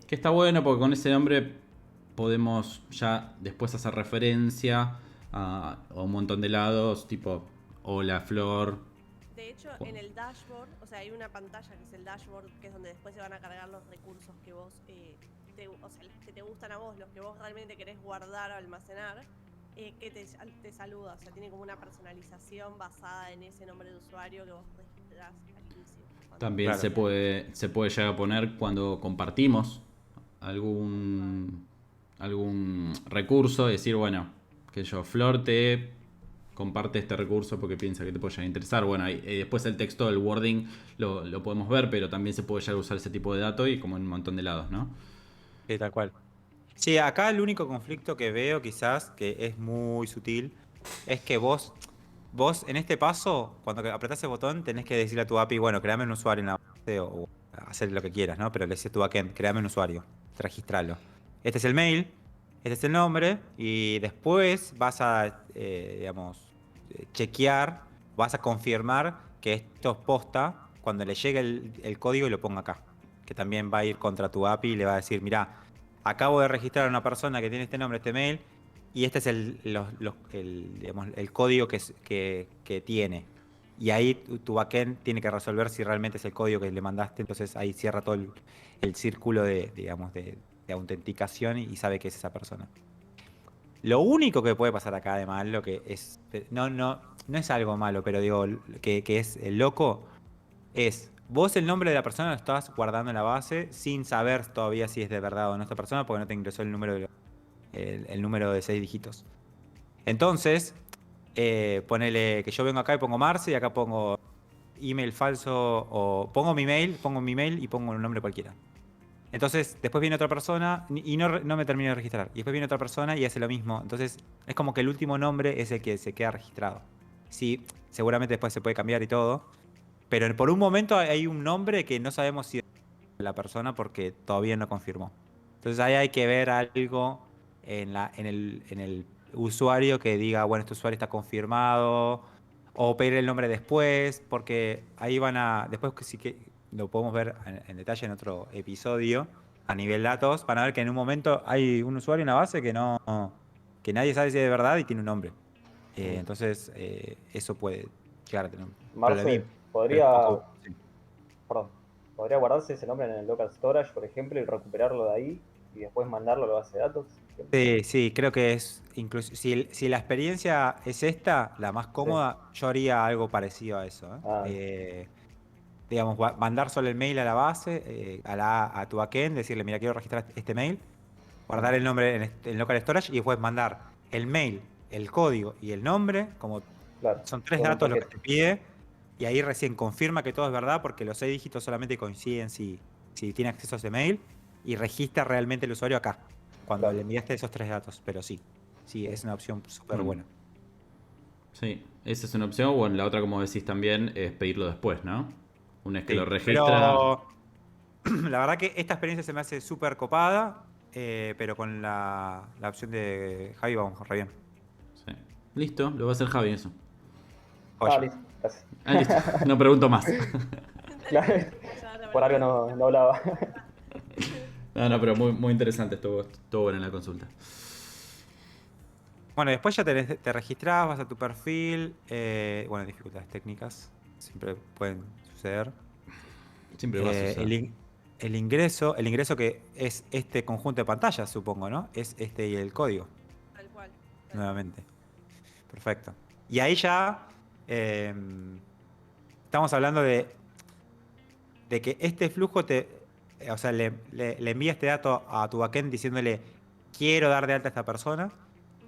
Que está bueno porque con ese nombre podemos ya después hacer referencia a un montón de lados, tipo hola Flor. De hecho, en el dashboard, o sea, hay una pantalla que es el dashboard, que es donde después se van a cargar los recursos que vos, o sea, los que te gustan a vos, los que vos realmente querés guardar o almacenar, que te saluda, o sea, tiene como una personalización basada en ese nombre de usuario que vos registrás al inicio. También Claro. se puede llegar a poner cuando compartimos algún recurso, decir, bueno, que yo, Flor te comparte este recurso porque piensa que te puede llegar a interesar. Bueno, y después el texto, el wording, lo podemos ver, pero también se puede llegar a usar ese tipo de datos y como en un montón de lados, ¿no? Sí, tal cual. Sí, acá el único conflicto que veo, quizás, que es muy sutil, es que vos en este paso, cuando apretás el botón, tenés que decirle a tu API, bueno, créame un usuario en la base o hacer lo que quieras, ¿no? Pero le dices a tu backend, créame un usuario, registralo. Este es el mail, este es el nombre, y después vas a, chequear, vas a confirmar que esto es posta cuando le llegue el código y lo ponga acá. Que también va a ir contra tu API y le va a decir, mirá, acabo de registrar a una persona que tiene este nombre, este mail, y este es el código que tiene. Y ahí tu backend tiene que resolver si realmente es el código que le mandaste. Entonces ahí cierra todo el círculo de autenticación y sabe que es esa persona. Lo único que puede pasar acá, además, lo que es. No es algo malo, pero digo, que es el loco, es. Vos el nombre de la persona lo estás guardando en la base sin saber todavía si es de verdad o no esta persona porque no te ingresó el número de 6 dígitos. Entonces, ponele que yo vengo acá y pongo Marce y acá pongo email falso o pongo mi mail y pongo un nombre cualquiera. Entonces, después viene otra persona y no me termino de registrar. Y después viene otra persona y hace lo mismo. Entonces, es como que el último nombre es el que se queda registrado. Sí, seguramente después se puede cambiar y todo. Pero por un momento hay un nombre que no sabemos si es la persona porque todavía no confirmó. Entonces ahí hay que ver algo en el usuario que diga, bueno, este usuario está confirmado, o pedir el nombre después, porque ahí van a, después que sí que lo podemos ver en detalle en otro episodio, a nivel datos, van a ver que en un momento hay un usuario en la base que nadie sabe si es de verdad y tiene un nombre. Entonces, eso puede llegar a tener un Marce, problemín, pero es podría, poco. Sí. perdón, podría guardarse ese nombre en el local storage, por ejemplo, y recuperarlo de ahí y después mandarlo a la base de datos. Sí, sí, creo que es, incluso, si la experiencia es esta, la más Sí. cómoda, yo haría algo parecido a eso. Ah, Digamos, mandar solo el mail a la base, a tu backend, decirle, mira, quiero registrar este mail, guardar el nombre en local storage y después mandar el mail, el código y el nombre, como claro. son 3 Todo en un datos lo que paquete. te pide, y ahí recién confirma que todo es verdad, porque los 6 dígitos solamente coinciden si tiene acceso a ese mail, y registra realmente el usuario acá, cuando Claro. le enviaste esos 3 datos. Pero sí, es una opción súper Mm. buena. Sí, esa es una opción. Bueno, la otra, como decís también, es pedirlo después, ¿no? Una vez que lo Sí, registra. pero la verdad que esta experiencia se me hace súper copada, pero con la opción de Javi vamos re bien. Sí. Listo, lo va a hacer Javi eso. Ah, Joya. listo. Gracias. Ah, listo. No pregunto más. Claro. Ya te Por algo no hablaba. No, no, pero muy, muy interesante. Estuvo bueno en la consulta. Bueno, después ya te registrás, vas a tu perfil. Bueno, dificultades técnicas siempre pueden suceder. Siempre va a suceder. El ingreso que es este conjunto de pantallas, supongo, ¿no? Es este y el código, Tal cual. nuevamente. Perfecto. Y ahí ya eh, estamos hablando de que este flujo o sea, le envía este dato a tu backend diciéndole, quiero dar de alta a esta persona.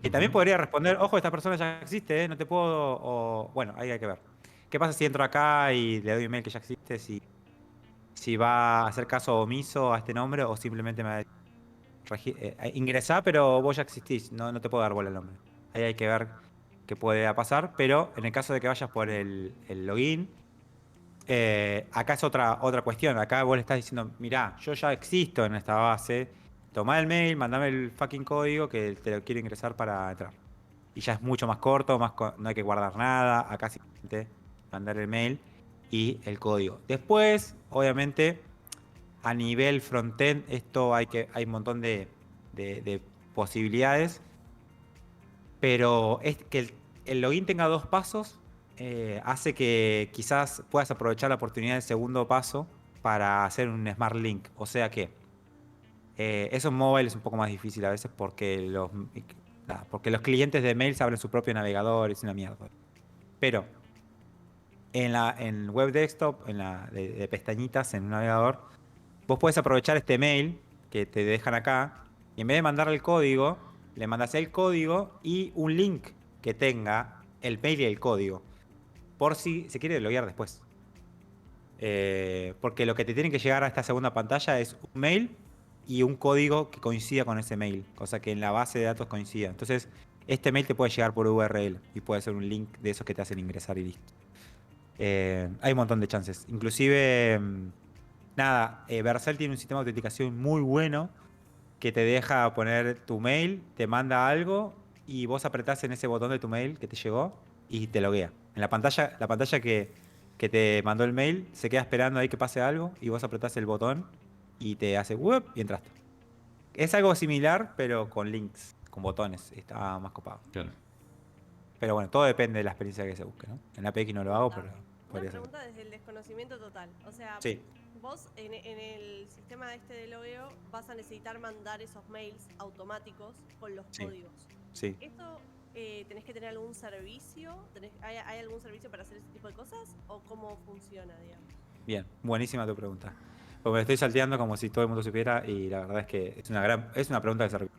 Y también Ujú. podría responder, ojo, esta persona ya existe, no te puedo, o bueno, ahí hay que ver. ¿Qué pasa si entro acá y le doy un email que ya existe? Si va a hacer caso omiso a este nombre o simplemente me va a decir, ingresá, pero vos ya existís, no te puedo dar bola el nombre. Ahí hay que ver qué puede pasar, pero en el caso de que vayas por el login, acá es otra cuestión. Acá vos le estás diciendo, mirá, yo ya existo en esta base, tomá el mail, mandame el fucking código que te lo quiero ingresar para entrar. Y ya es mucho más corto, no hay que guardar nada, acá simplemente mandar el mail y el código. Después, obviamente, a nivel frontend, esto hay un montón de posibilidades, pero es que el login tenga 2 pasos, hace que quizás puedas aprovechar la oportunidad del segundo paso para hacer un Smart Link. O sea que eso en mobile es un poco más difícil a veces porque los clientes de mails abren su propio navegador, es una mierda. Pero en web desktop, de pestañitas en un navegador, vos podés aprovechar este mail que te dejan acá y en vez de mandarle el código, le mandas el código y un link que tenga el mail y el código, por si se quiere loguear después. Porque lo que te tiene que llegar a esta segunda pantalla es un mail y un código que coincida con ese mail, cosa que en la base de datos coincida. Entonces, este mail te puede llegar por URL y puede ser un link de esos que te hacen ingresar y listo. Hay un montón de chances. Inclusive, nada, Vercel tiene un sistema de autenticación muy bueno que te deja poner tu mail, te manda algo y vos apretás en ese botón de tu mail que te llegó y te loguea. En la pantalla que te mandó el mail, se queda esperando ahí que pase algo y vos apretás el botón y te hace whoop y entraste. Es algo similar, pero con links, con botones. Está más copado. Claro. Pero bueno, todo depende de la experiencia que se busque, ¿no? En la API no lo hago, pero Una podría ser. pregunta desde el desconocimiento total. O sea, Sí, vos en el sistema este de logueo vas a necesitar mandar esos mails automáticos con los Sí. códigos. sí. ¿Esto tenés que tener algún servicio? ¿Hay algún servicio para hacer ese tipo de cosas? ¿O cómo funciona, digamos? Bien, buenísima tu pregunta. Porque me estoy salteando como si todo el mundo supiera y la verdad es que es una pregunta de servicio.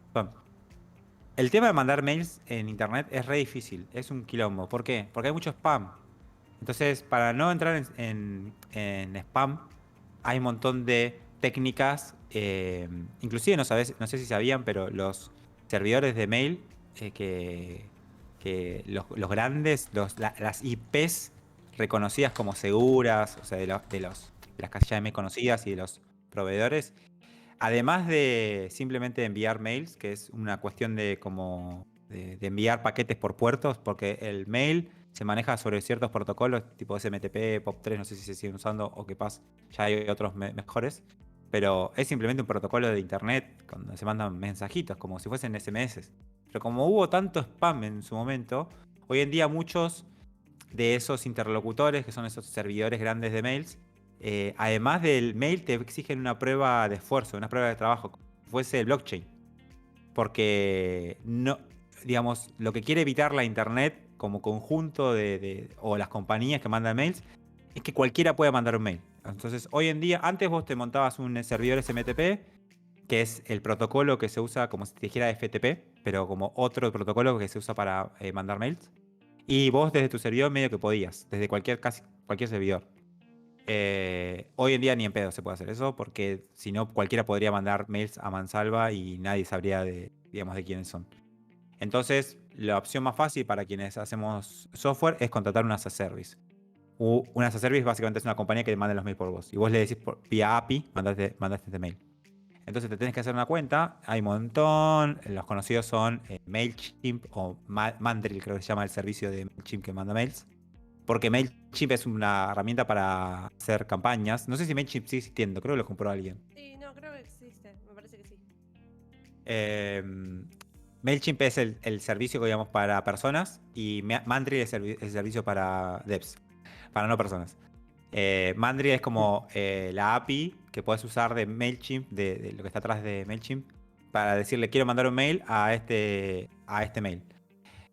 El tema de mandar mails en internet es re difícil, es un quilombo. ¿Por qué? Porque hay mucho spam. Entonces, para no entrar en spam, hay un montón de técnicas. Inclusive no sé si sabían, pero los servidores de mail, que los grandes, las IPs reconocidas como seguras, o sea, de las casillas de mail conocidas y de los proveedores, además de simplemente enviar mails, que es una cuestión de como de enviar paquetes por puertos, porque el mail se maneja sobre ciertos protocolos, tipo SMTP, POP3, no sé si se siguen usando o qué pasa, ya hay otros mejores, pero es simplemente un protocolo de internet donde se mandan mensajitos, como si fuesen SMS. Pero como hubo tanto spam en su momento, hoy en día muchos de esos interlocutores, que son esos servidores grandes de mails, además del mail te exigen una prueba de esfuerzo, una prueba de trabajo, como si fuese el blockchain. Porque no, digamos, lo que quiere evitar la internet como conjunto o las compañías que mandan mails es que cualquiera pueda mandar un mail. Entonces, hoy en día, antes vos te montabas un servidor SMTP, que es el protocolo que se usa como si te dijera FTP, pero como otro protocolo que se usa para mandar mails. Y vos desde tu servidor medio que podías, desde casi cualquier servidor. Hoy en día ni en pedo se puede hacer eso, porque si no cualquiera podría mandar mails a mansalva y nadie sabría digamos, de quiénes son. Entonces, la opción más fácil para quienes hacemos software es contratar un as a service. Un as a service básicamente es una compañía que te manda los mails por vos. Y vos le decís vía API, mandaste este mail. Entonces te tenés que hacer una cuenta, hay un montón, los conocidos son MailChimp o Mandrill, creo que se llama el servicio de MailChimp que manda mails. Porque MailChimp es una herramienta para hacer campañas. No sé si MailChimp sigue existiendo, creo que lo compró alguien. Sí, no, creo que existe, me parece que sí. MailChimp es el servicio que digamos para personas y Mandrill es el servicio para devs, para no personas. Mandrill es como la API que puedes usar de MailChimp, de lo que está atrás de MailChimp, para decirle quiero mandar un mail a este mail.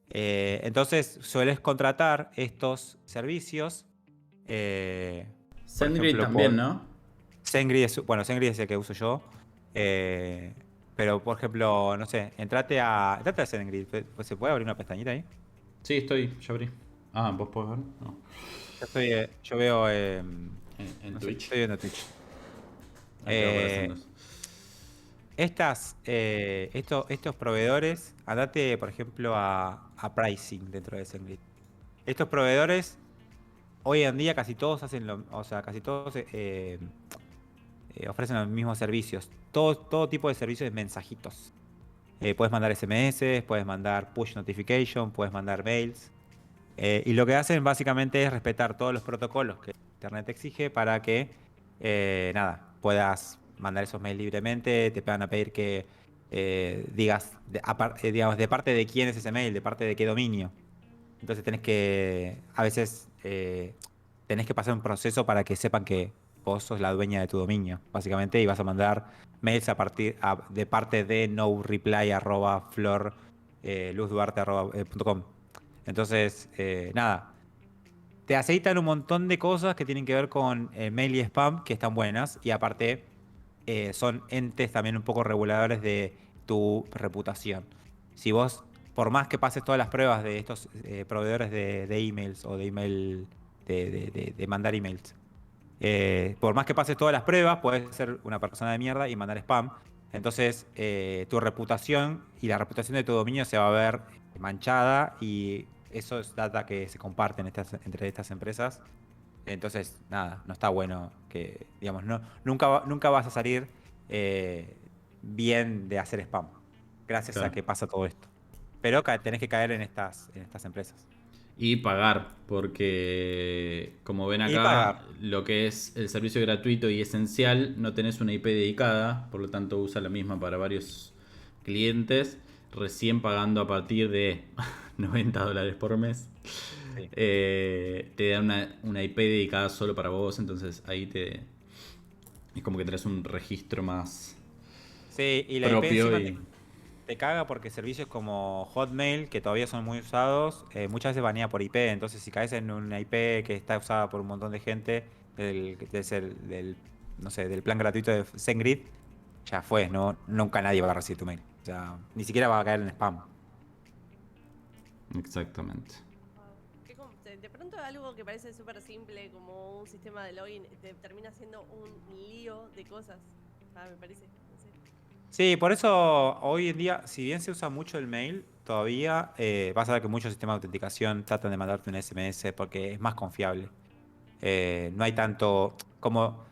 Entonces sueles contratar estos servicios. SendGrid también, ¿no? SendGrid es el que uso yo. Pero por ejemplo, no sé, entrate a SendGrid. ¿Se puede abrir una pestañita ahí? Sí, ya abrí. Ah, ¿vos podés ver? No. Yo veo En no sé, Twitch. estoy viendo Twitch. Ahí te va apareciendo eso. Estos proveedores, andate por ejemplo a pricing dentro de SendGrid. Estos proveedores, hoy en día casi todos casi todos ofrecen los mismos servicios. Todo tipo de servicios de mensajitos. Puedes mandar SMS, puedes mandar push notification, puedes mandar mails. Y lo que hacen básicamente es respetar todos los protocolos que Internet exige para que puedas mandar esos mails libremente. Te van a pedir que digas, digamos, de parte de quién es ese mail, de parte de qué dominio. Entonces a veces tenés que pasar un proceso para que sepan que vos sos la dueña de tu dominio, básicamente, y vas a mandar mails de parte de noreply@florluzduarte.com. Entonces, te aceitan un montón de cosas que tienen que ver con mail y spam, que están buenas, y aparte son entes también un poco reguladores de tu reputación. Si vos, por más que pases todas las pruebas de estos proveedores de emails o de email, de mandar emails, por más que pases todas las pruebas, puedes ser una persona de mierda y mandar spam. Entonces, tu reputación y la reputación de tu dominio se va a ver manchada, y eso es data que se comparten entre estas empresas. Entonces, no está bueno que, digamos, nunca vas a salir bien de hacer spam, gracias Claro. a que pasa todo esto. Pero tenés que caer en estas empresas. Y pagar, porque como ven Y acá, pagar. lo que es el servicio gratuito y esencial, no tenés una IP dedicada, por lo tanto usa la misma para varios clientes, recién pagando a partir de $90 por mes. Sí. Te dan una IP dedicada solo para vos, entonces ahí es como que tenés un registro más Sí, y la IP propio encima te caga porque servicios como Hotmail, que todavía son muy usados, muchas veces banea por IP. Entonces, si caes en una IP que está usada por un montón de gente, no sé, del plan gratuito de SendGrid, ya fue, ¿no? Nunca nadie va a recibir tu mail. O sea, ni siquiera va a caer en spam. Exactamente. Wow. De pronto algo que parece súper simple como un sistema de login te termina siendo un lío de cosas. Me parece. No sé. Sí, por eso hoy en día, si bien se usa mucho el mail, todavía vas a ver que muchos sistemas de autenticación tratan de mandarte un SMS porque es más confiable. No hay tanto como...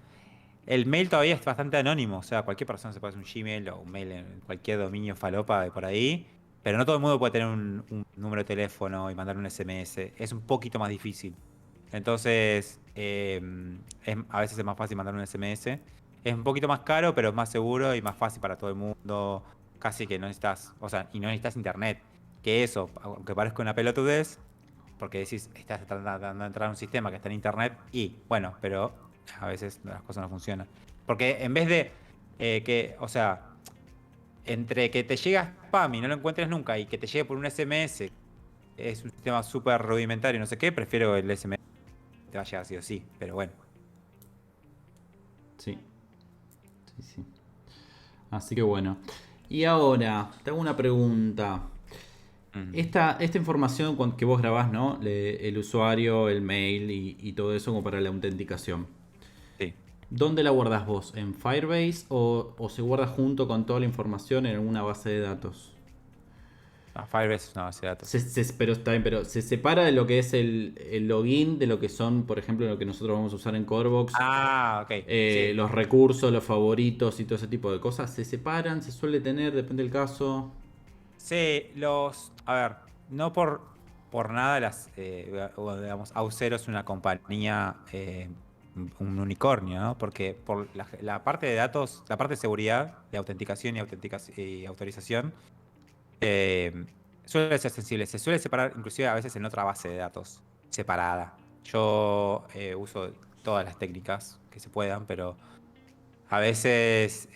El mail todavía es bastante anónimo, o sea, cualquier persona se puede hacer un Gmail o un mail en cualquier dominio falopa de por ahí Pero no todo el mundo puede tener un número de teléfono y mandar un SMS. Es un poquito más difícil. Entonces, a veces es más fácil mandar un SMS. Es un poquito más caro, pero es más seguro y más fácil para todo el mundo. Casi que no necesitas, o sea, y no necesitas internet. Que eso, aunque parezca una pelotudez, porque decís, estás tratando de entrar a un sistema que está en internet y, bueno, pero a veces las cosas no funcionan. Porque en vez de o sea, entre que te llega spam y no lo encuentres nunca y que te llegue por un SMS, es un sistema súper rudimentario, no sé qué, prefiero el SMS te va a llegar sí o sí, pero bueno. Sí. Sí, sí. Así que bueno. Y ahora, te hago una pregunta. Esta información que vos grabás, ¿no? El usuario, el mail y todo eso como para la autenticación. Sí. ¿Dónde la guardás vos? ¿En Firebase o se guarda junto con toda la información en alguna base de datos? Firebase es una base de datos. Pero está bien, pero se separa de lo que es el login, de lo que son, por ejemplo, lo que nosotros vamos a usar en Corebox. Ah, ok. Sí. Los recursos, los favoritos y todo ese tipo de cosas. ¿Se separan? ¿Se suele tener? Depende del caso. Sí, a ver, no por nada digamos, Auth0 es una compañía, un unicornio, ¿no? Porque por la parte de datos, la parte de seguridad, de autenticación y autorización, suele ser sensible. Se suele separar inclusive a veces en otra base de datos separada. Yo uso todas las técnicas que se puedan, pero a veces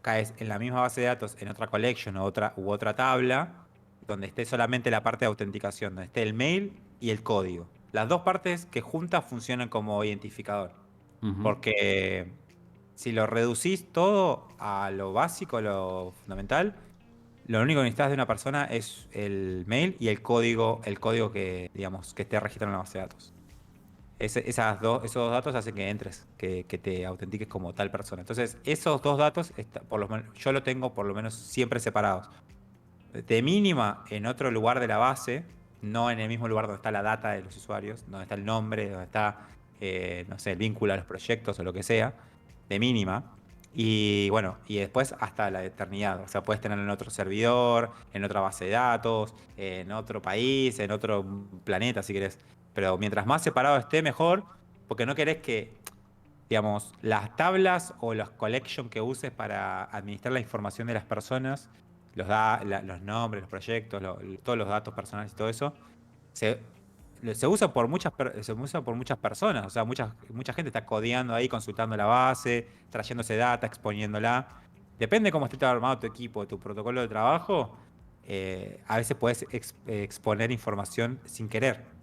caes en la misma base de datos en otra collection u otra tabla donde esté solamente la parte de autenticación, donde esté el mail y el código. Las dos partes que juntas funcionan como identificador. Ujú. Porque si lo reducís todo a lo básico, a lo fundamental, lo único que necesitas de una persona es el mail y el código que, digamos, que esté registrado en la base de datos. Esos dos datos hacen que entres, que te autentiques como tal persona. Entonces, esos dos datos, yo lo tengo por lo menos siempre separados. De mínima en otro lugar de la base, no en el mismo lugar donde está la data de los usuarios, donde está el nombre, donde está, no sé, el vínculo a los proyectos o lo que sea, de mínima. Y bueno, y después hasta la eternidad. O sea, puedes tenerlo en otro servidor, en otra base de datos, en otro país, en otro planeta, si querés. Pero mientras más separado esté, mejor, porque no querés que, digamos, las tablas o los collection que uses para administrar la información de las personas, los nombres, los proyectos, todos los datos personales y todo eso, se, se usa por se usa por muchas personas. O sea, mucha gente está codeando ahí, consultando la base, trayéndose data, exponiéndola. Depende cómo esté armado tu equipo, tu protocolo de trabajo. A veces puedes exponer información sin querer.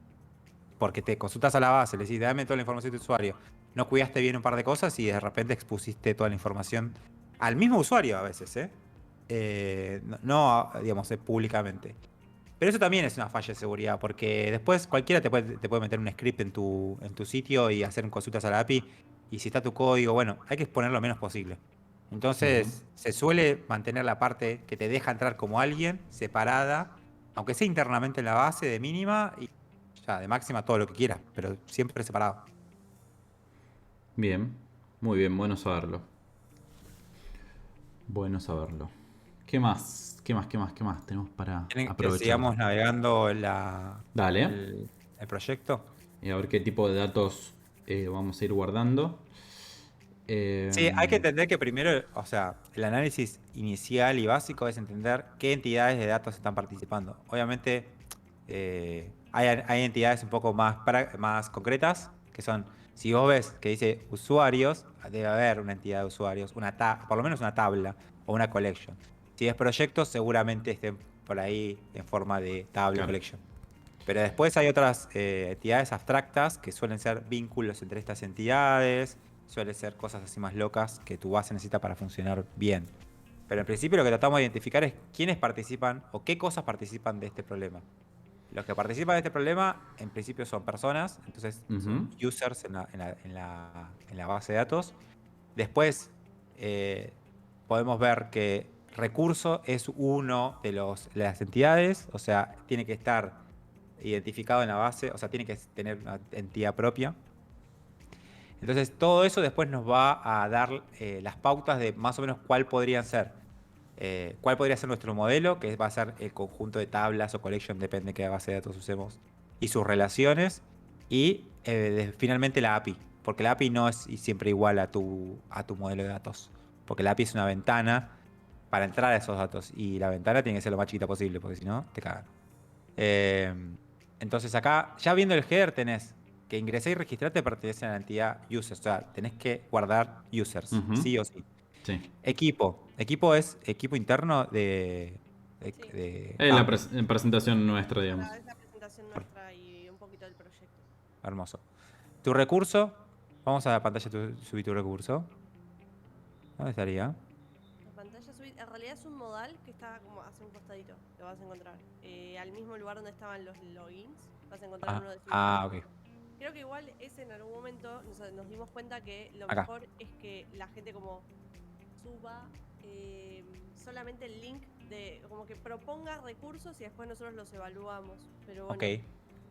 Porque te consultas a la base, le decís, dame toda la información de tu usuario. No cuidaste bien un par de cosas y de repente expusiste toda la información al mismo usuario a veces, ¿eh? Digamos, públicamente. Pero eso también es una falla de seguridad, porque después cualquiera te puede meter un script en tu sitio y hacer consultas a la API. Y si está tu código, bueno, hay que exponer lo menos posible. Entonces, se suele mantener la parte que te deja entrar como alguien separada, aunque sea internamente en la base de mínima, y ya de máxima todo lo que quieras, pero siempre separado. Bien, muy bien, bueno saberlo. Bueno saberlo. ¿Qué más? ¿Qué más? ¿Qué más? ¿Qué más tenemos para ¿Quieren que aprovechar? sigamos navegando Dale. el proyecto? Y a ver qué tipo de datos vamos a ir guardando. Sí, hay que entender que primero, o sea, el análisis inicial y básico es entender qué entidades de datos están participando. Obviamente, hay entidades un poco más concretas, que son, si vos ves que dice usuarios, debe haber una entidad de usuarios, por lo menos una tabla o una collection. Si es proyectos, seguramente estén por ahí en forma de tabla Claro. collection. Pero después hay otras entidades abstractas que suelen ser vínculos entre estas entidades, suelen ser cosas así más locas que tu base necesita para funcionar bien. Pero en principio lo que tratamos de identificar es quiénes participan o qué cosas participan de este problema. Los que participan de este problema en principio son personas, entonces son users en la base de datos. Después podemos ver que recurso es uno de las entidades, o sea, tiene que estar identificado en la base, o sea, tiene que tener una entidad propia. Entonces todo eso después nos va a dar las pautas de más o menos cuál podrían ser. cuál podría ser nuestro modelo, que va a ser el conjunto de tablas o collection, depende de qué base de datos usemos, y sus relaciones, y finalmente la API, porque la API no es siempre igual a tu modelo de datos, porque la API es una ventana para entrar a esos datos, y la ventana tiene que ser lo más chiquita posible, porque si no, te cagan. Entonces acá, ya viendo el header, tenés que ingresar y registrarte pertenece a la entidad users, o sea, tenés que guardar users, Ujú. sí o sí. Sí. Equipo es equipo interno de Sí. Es la presentación nuestra, digamos. Es la presentación nuestra y un poquito del proyecto. Hermoso. Tu recurso, vamos a la pantalla, subí tu recurso. ¿Dónde estaría? La pantalla subida, en realidad es un modal que está como hacia un costadito, lo vas a encontrar. Al mismo lugar donde estaban los logins, vas a encontrar uno de Ok. Creo que igual ese en algún momento nos dimos cuenta que lo Acá. mejor es que la gente como suba solamente el link de como que proponga recursos y después nosotros los evaluamos. Pero bueno, Ok.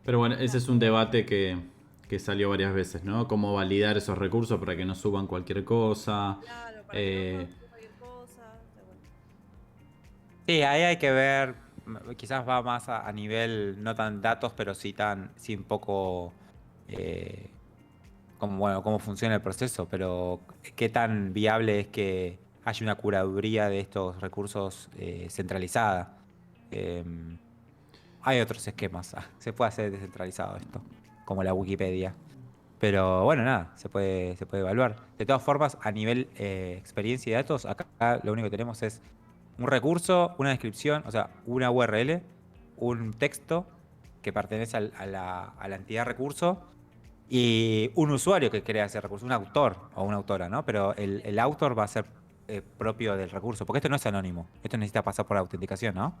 Pero bueno, ese es un debate que salió varias veces, ¿no? Cómo validar esos recursos para que no suban cualquier cosa. claro, para que no puedan cualquier cosa. Pero bueno. Sí, ahí hay que ver, quizás va más a nivel, no tan datos, pero sí un poco cómo funciona el proceso, pero qué tan viable es que haya una curaduría de estos recursos centralizada. Hay otros esquemas, se puede hacer descentralizado esto, como la Wikipedia. Pero bueno, nada, se puede evaluar. De todas formas, a nivel experiencia y datos, acá lo único que tenemos es un recurso, una descripción, o sea, una URL, un texto que pertenece a la entidad recurso y un usuario que crea ese recurso, un autor o una autora, ¿no? Pero el autor va a ser propio del recurso, porque esto no es anónimo, esto necesita pasar por autenticación, ¿no?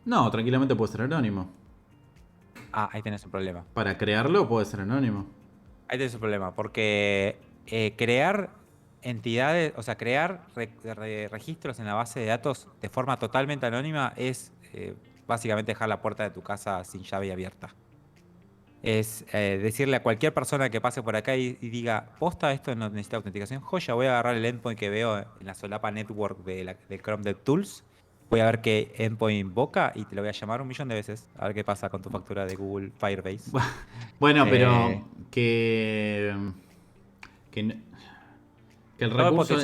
No, tranquilamente puede ser anónimo. Ah, ahí tenés un problema. Para crearlo puede ser anónimo. Ahí tenés un problema, porque crear entidades, o sea, crear registros en la base de datos de forma totalmente anónima es básicamente dejar la puerta de tu casa sin llave y abierta. Es decirle a cualquier persona que pase por acá y diga, posta, esto no necesita autenticación, joya, voy a agarrar el endpoint que veo en la solapa network de Chrome DevTools, voy a ver qué endpoint invoca y te lo voy a llamar 1.000.000 de veces, a ver qué pasa con tu factura de Google Firebase. Bueno, Eh, pero que el recurso...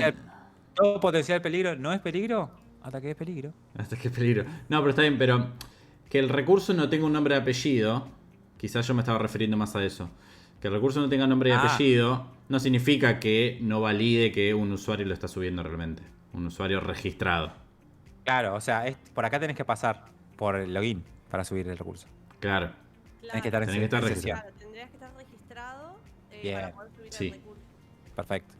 todo potencial peligro no es peligro hasta que es peligro. Hasta que peligro. No, pero está bien, pero que el recurso no tenga un nombre y apellido, quizás yo me estaba refiriendo más a eso. Que el recurso no tenga nombre y apellido no significa que no valide que un usuario lo está subiendo realmente. Un usuario registrado. Claro, o sea, por acá tenés que pasar por el login para subir el recurso. Claro. Tenés que estar en sesión. Claro, tendrías que estar registrado Bien. para poder subir Sí. el recurso. Perfecto.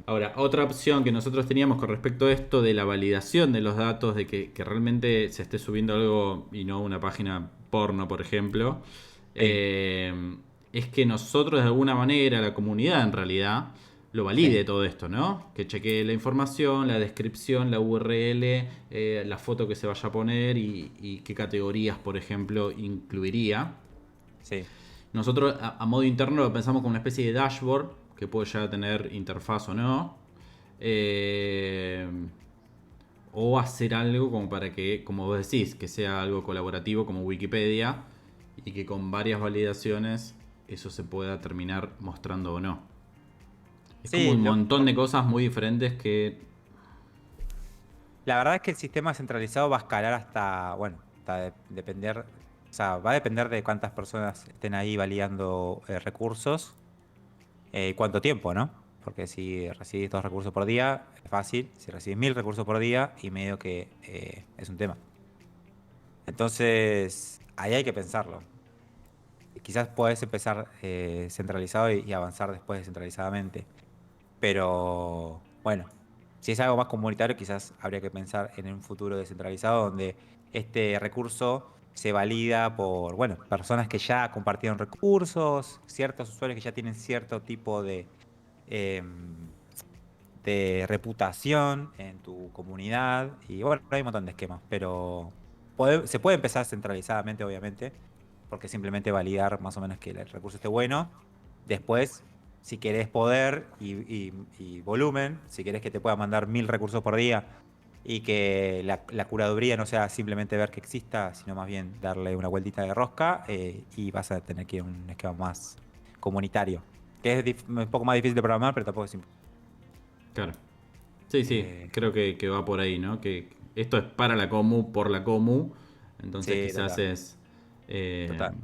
Ahora, otra opción que nosotros teníamos con respecto a esto de la validación de los datos, de que realmente se esté subiendo algo y no una página porno, por ejemplo, es que nosotros de alguna manera, la comunidad en realidad, lo valide todo esto, ¿no? Que chequee la información, la descripción, la URL, la foto que se vaya a poner y qué categorías, por ejemplo, incluiría. Sí. Nosotros a modo interno lo pensamos como una especie de dashboard que puede ya tener interfaz o no. O hacer algo como para que, como vos decís, que sea algo colaborativo como Wikipedia y que con varias validaciones eso se pueda terminar mostrando o no. Es como un montón de cosas muy diferentes que... La verdad es que el sistema centralizado va a escalar hasta depender, o sea, va a depender de cuántas personas estén ahí validando recursos y cuánto tiempo, ¿no? Porque si recibís 2 recursos por día, es fácil. Si recibís 1.000 recursos por día, y medio que es un tema. Entonces, ahí hay que pensarlo. Quizás podés empezar centralizado y avanzar después descentralizadamente. Pero, bueno, si es algo más comunitario, quizás habría que pensar en un futuro descentralizado donde este recurso se valida por, personas que ya compartieron recursos, ciertos usuarios que ya tienen cierto tipo de reputación en tu comunidad. Y bueno, hay un montón de esquemas, pero se puede empezar centralizadamente, obviamente, porque simplemente validar más o menos que el recurso esté bueno. Después, si querés poder y volumen, si querés que te pueda mandar 1000 recursos por día y que la curaduría no sea simplemente ver que exista, sino más bien darle una vueltita de rosca, y vas a tener que ir a un esquema más comunitario. Que es un poco más difícil de programar, pero tampoco es simple. Claro. Sí, creo que va por ahí, ¿no? Que esto es para la comu, por la comu. Entonces Sí, quizás total. es... Total.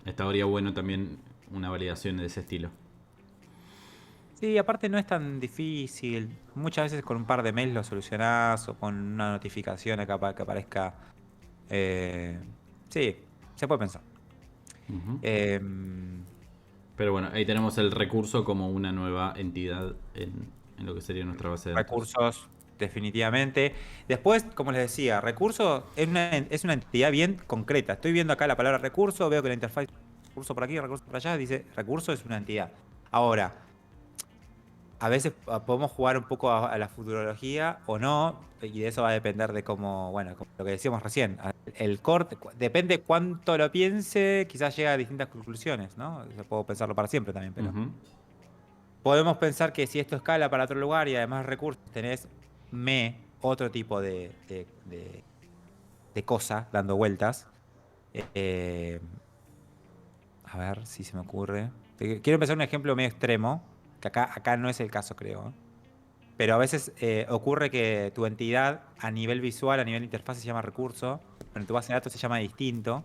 estaría bueno también una validación de ese estilo. Sí, aparte no es tan difícil. Muchas veces con un par de mails lo solucionás o con una notificación acá para que aparezca. eh, sí, se puede pensar. Ujú. Em, Pero bueno, ahí tenemos el recurso como una nueva entidad en lo que sería nuestra base de datos. Recursos, definitivamente. Después, como les decía, recurso es una entidad bien concreta. Estoy viendo acá la palabra recurso, veo que la interfaz recurso por aquí, recurso por allá, dice recurso es una entidad. Ahora, a veces podemos jugar un poco a la futurología o no, y de eso va a depender de cómo, bueno, como lo que decíamos recién, el corte, depende cuánto lo piense, quizás llega a distintas conclusiones, ¿no? Yo puedo pensarlo para siempre también, pero Ujú. podemos pensar que si esto escala para otro lugar y además recursos, tenés otro tipo de cosa dando vueltas. Eh, a ver si se me ocurre. Quiero empezar un ejemplo medio extremo, que acá no es el caso, creo. Pero a veces ocurre que tu entidad a nivel visual, a nivel de interfaz se llama recurso, pero en tu base de datos se llama distinto,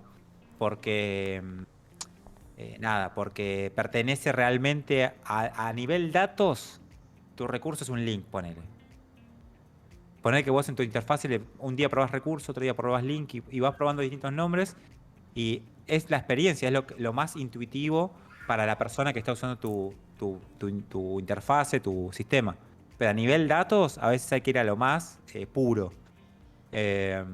porque porque pertenece realmente a nivel datos, tu recurso es un link, ponele. Ponele que vos en tu interfaz un día probás recurso, otro día probás link y vas probando distintos nombres y es la experiencia, es lo más intuitivo para la persona que está usando tu interfase, tu sistema. Pero a nivel datos, a veces hay que ir a lo más puro. Eh,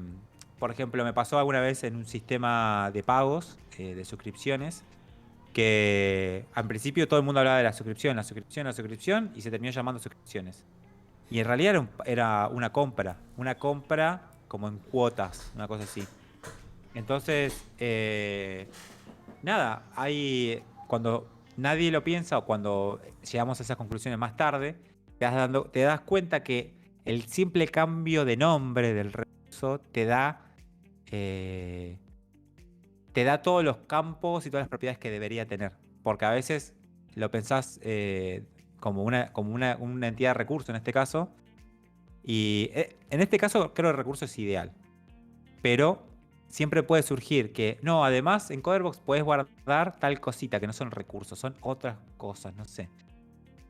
por ejemplo, me pasó alguna vez en un sistema de pagos, de suscripciones, que al principio todo el mundo hablaba de la suscripción, la suscripción, la suscripción, y se terminó llamando suscripciones. Y en realidad era una compra como en cuotas, una cosa así. Entonces, nada, cuando nadie lo piensa o cuando llegamos a esas conclusiones más tarde, te das cuenta que el simple cambio de nombre del recurso eh, te da todos los campos y todas las propiedades que debería tener. Porque a veces lo pensás como una entidad de recurso en este caso. Y en este caso creo que el recurso es ideal. Pero siempre puede surgir que, no, además en Coderbox puedes guardar tal cosita que no son recursos, son otras cosas, no sé.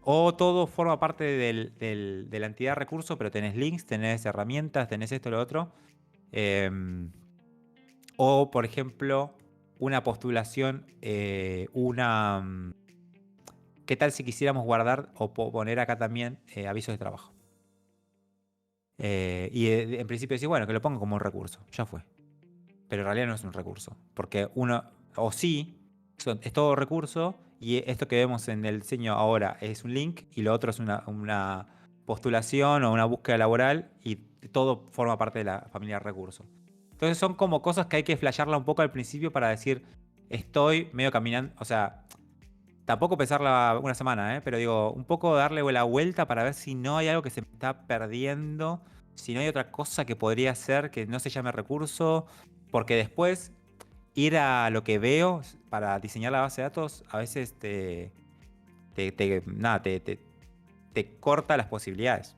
O todo forma parte de la entidad recurso, pero tenés links, tenés herramientas, tenés esto, lo otro. O, por ejemplo, una postulación, ¿qué tal si quisiéramos guardar o poner acá también avisos de trabajo? En principio decís, bueno, que lo pongo como un recurso, ya fue. Pero en realidad no es un recurso, porque o sí, es todo recurso, y esto que vemos en el diseño ahora es un link, y lo otro es una postulación o una búsqueda laboral, y todo forma parte de la familia recurso. Entonces son como cosas que hay que flashearla un poco al principio para decir, estoy medio caminando, o sea, tampoco pensarla una semana, pero digo, un poco darle la vuelta para ver si no hay algo que se me está perdiendo, si no hay otra cosa que podría ser que no se llame recurso, porque después ir a lo que veo para diseñar la base de datos a veces nada, te corta las posibilidades.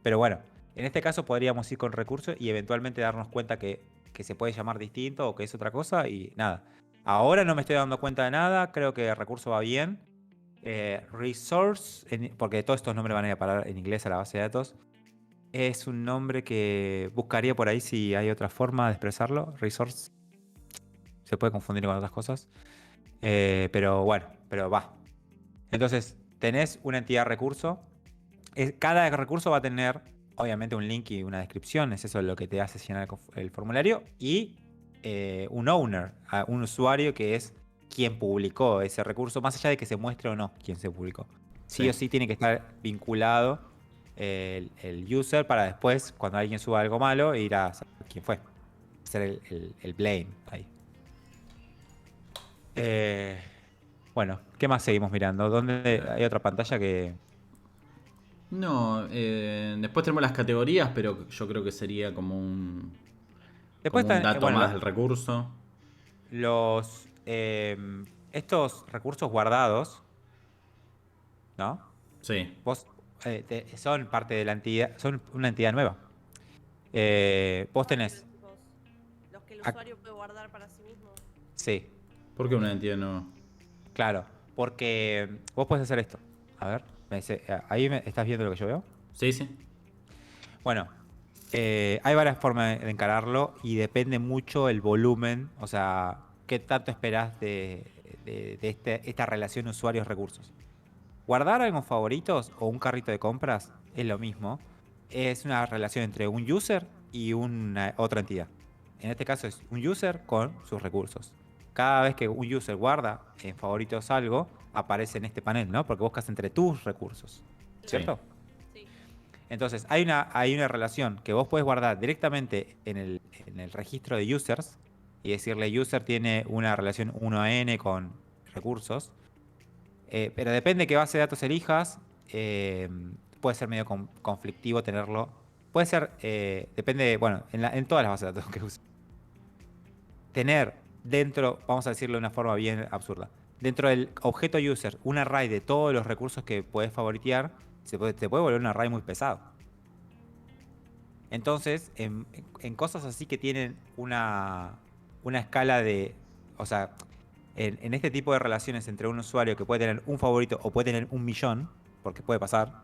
Pero bueno, en este caso podríamos ir con recursos y eventualmente darnos cuenta que se puede llamar distinto o que es otra cosa y nada. Ahora no me estoy dando cuenta de nada, creo que el recurso va bien. Resource, porque todos estos nombres van a ir a parar en inglés a la base de datos, es un nombre que buscaría por ahí si hay otra forma de expresarlo. Resource se puede confundir con otras cosas. Pero bueno, pero va. Entonces, tenés una entidad recurso. Cada recurso va a tener, obviamente, un link y una descripción. Es eso lo que te hace llenar el formulario. Y un owner, un usuario que es quien publicó ese recurso, más allá de que se muestre o no quién se publicó. Sí Sí. o sí tiene que estar vinculado el user para después, cuando alguien suba algo malo, ir a saber quién fue. Hacer el blame ahí. Bueno, ¿qué más seguimos mirando? ¿Dónde hay otra pantalla que...? No, después tenemos las categorías, pero yo creo que sería Después como un están, dato bueno, más del recurso. los... estos recursos guardados, ¿no? Sí. Vos son parte de la entidad, son una entidad nueva. Vos ¿Cuáles tenés... los que el ac- usuario puede guardar para sí mismo? Sí, ¿Por qué una entidad no? claro, porque vos podés hacer esto. A ver, ahí estás viendo lo que yo veo. Sí, sí. Bueno, hay varias formas de encararlo y depende mucho el volumen, o sea, qué tanto esperás de esta relación usuarios-recursos. Guardar algo en favoritos o un carrito de compras es lo mismo. Es una relación entre un user y una otra entidad. En este caso es un user con sus recursos. Cada vez que un user guarda en favoritos algo, aparece en este panel, ¿no? Porque buscas entre tus recursos, Sí. ¿cierto? Sí. Entonces, hay una relación que vos podés guardar directamente en el registro de users y decirle user tiene una relación 1N con recursos. Pero depende de qué base de datos elijas, puede ser medio conflictivo tenerlo. Puede ser, depende, bueno, en todas las bases de datos que uses. Tener dentro, vamos a decirlo de una forma bien absurda, dentro del objeto user, un array de todos los recursos que puedes favoritear, te puede volver un array muy pesado. Entonces, en cosas así que tienen una escala de, o sea, en este tipo de relaciones entre un usuario que puede tener un favorito o puede tener 1 millón, porque puede pasar,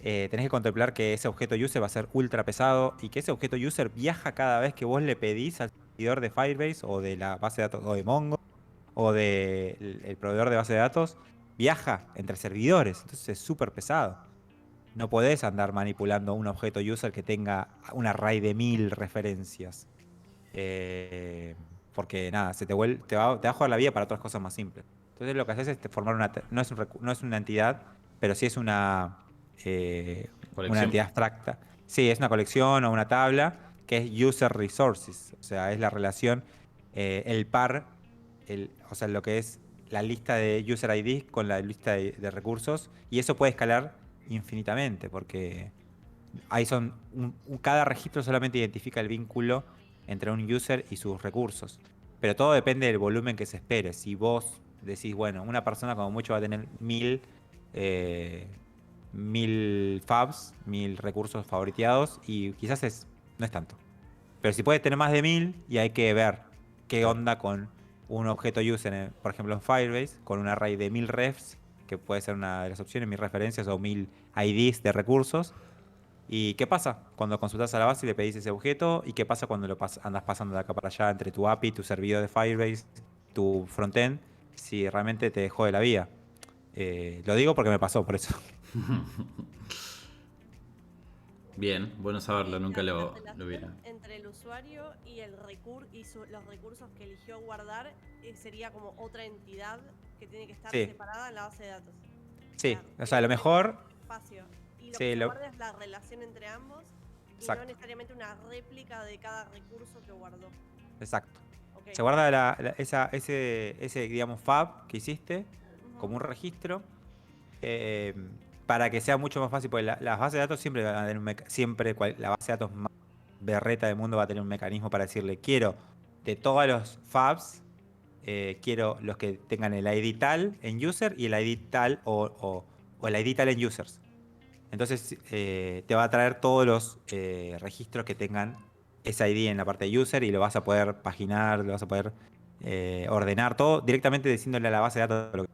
tenés que contemplar que ese objeto user va a ser ultra pesado y que ese objeto user viaja cada vez que vos le pedís al servidor de Firebase o de la base de datos o de Mongo o del proveedor de base de datos, viaja entre servidores, entonces es súper pesado. No podés andar manipulando un objeto user que tenga un array de 1000 referencias. Porque nada, te va a jugar la vida para otras cosas más simples. Entonces lo que haces es formar no es una entidad, pero sí es una Colección. entidad abstracta. Sí, es una colección o una tabla que es user resources. O sea, es la relación, el par, o sea, lo que es la lista de user ID con la lista de recursos. Y eso puede escalar infinitamente, porque ahí cada registro solamente identifica el vínculo entre un user y sus recursos. Pero todo depende del volumen que se espere. Si vos decís, bueno, una persona como mucho va a tener 1000 fabs, 1000 recursos favoriteados, y quizás no es tanto. Pero si puede tener más de 1000, y hay que ver qué Claro. onda con un objeto user, por ejemplo en Firebase, con un array de 1000 refs, que puede ser una de las opciones, 1000 referencias o 1000 IDs de recursos. ¿Y qué pasa cuando consultas a la base y le pedís ese objeto? ¿Y qué pasa cuando andas pasando de acá para allá entre tu API, tu servidor de Firebase, tu frontend? Si realmente te jode la vida. Lo digo porque me pasó, por eso. Bien, bueno saberlo, Y nunca la lo relación hubiera. entre el usuario y los recursos que eligió guardar sería como otra entidad que tiene que estar Sí, separada en la base de datos. sí. O sea, a lo Tiene mejor. espacio. Y lo Sí, que se guarda es la relación entre ambos y no exacto, necesariamente una réplica de cada recurso que guardó. exacto. Ok. Se guarda ese, digamos, fab que hiciste Ujú. como un registro, eh, para que sea mucho más fácil, porque las bases de datos siempre van a tener la base de datos más berreta del mundo va a tener un mecanismo para decirle, quiero de todos los fabs, quiero los que tengan el ID tal en user y el ID tal o el ID tal en users. Entonces te va a traer todos los registros que tengan ese ID en la parte de user y lo vas a poder paginar, lo vas a poder ordenar todo directamente diciéndole a la base de datos lo que...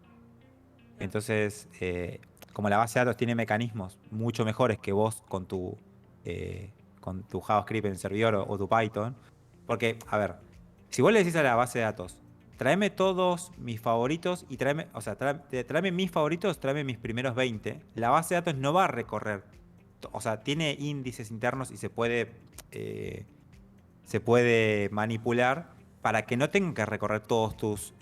Entonces, como la base de datos tiene mecanismos mucho mejores que vos con tu JavaScript en el servidor o tu Python, porque, a ver, si vos le decís a la base de datos, tráeme todos mis favoritos y tráeme mis favoritos, tráeme mis primeros 20, la base de datos no va a recorrer, o sea, tiene índices internos y se puede manipular para que no tengan que recorrer todos tus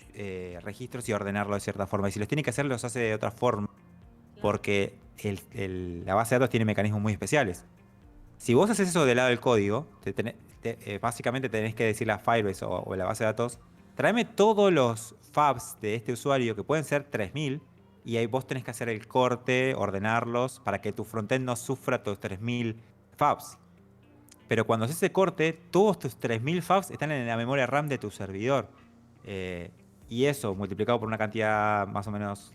registros y ordenarlo de cierta forma. Y si los tiene que hacer, los hace de otra forma, Claro. porque la base de datos tiene mecanismos muy especiales. Si vos haces eso del lado del código, básicamente tenés que decirle a Firebase o la base de datos, tráeme todos los fabs de este usuario, que pueden ser 3000, y ahí vos tenés que hacer el corte, ordenarlos, para que tu frontend no sufra tus 3000 fabs. Pero cuando haces ese corte, todos tus 3000 fabs están en la memoria RAM de tu servidor. Y eso, multiplicado por una cantidad más o menos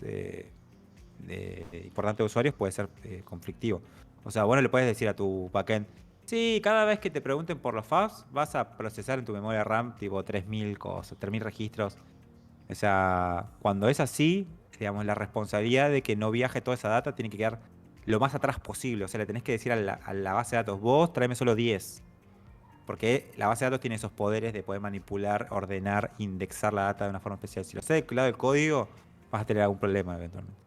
importante de usuarios, puede ser conflictivo. O sea, bueno, le puedes decir a tu backend, sí, cada vez que te pregunten por los fabs, vas a procesar en tu memoria RAM tipo 3000 cosas, 3000 registros. O sea, cuando es así, digamos, la responsabilidad de que no viaje toda esa data tiene que quedar lo más atrás posible. O sea, le tenés que decir a la base de datos, vos tráeme solo 10. Porque la base de datos tiene esos poderes de poder manipular, ordenar, indexar la data de una forma especial. Si lo haces del lado del código, vas a tener algún problema eventualmente.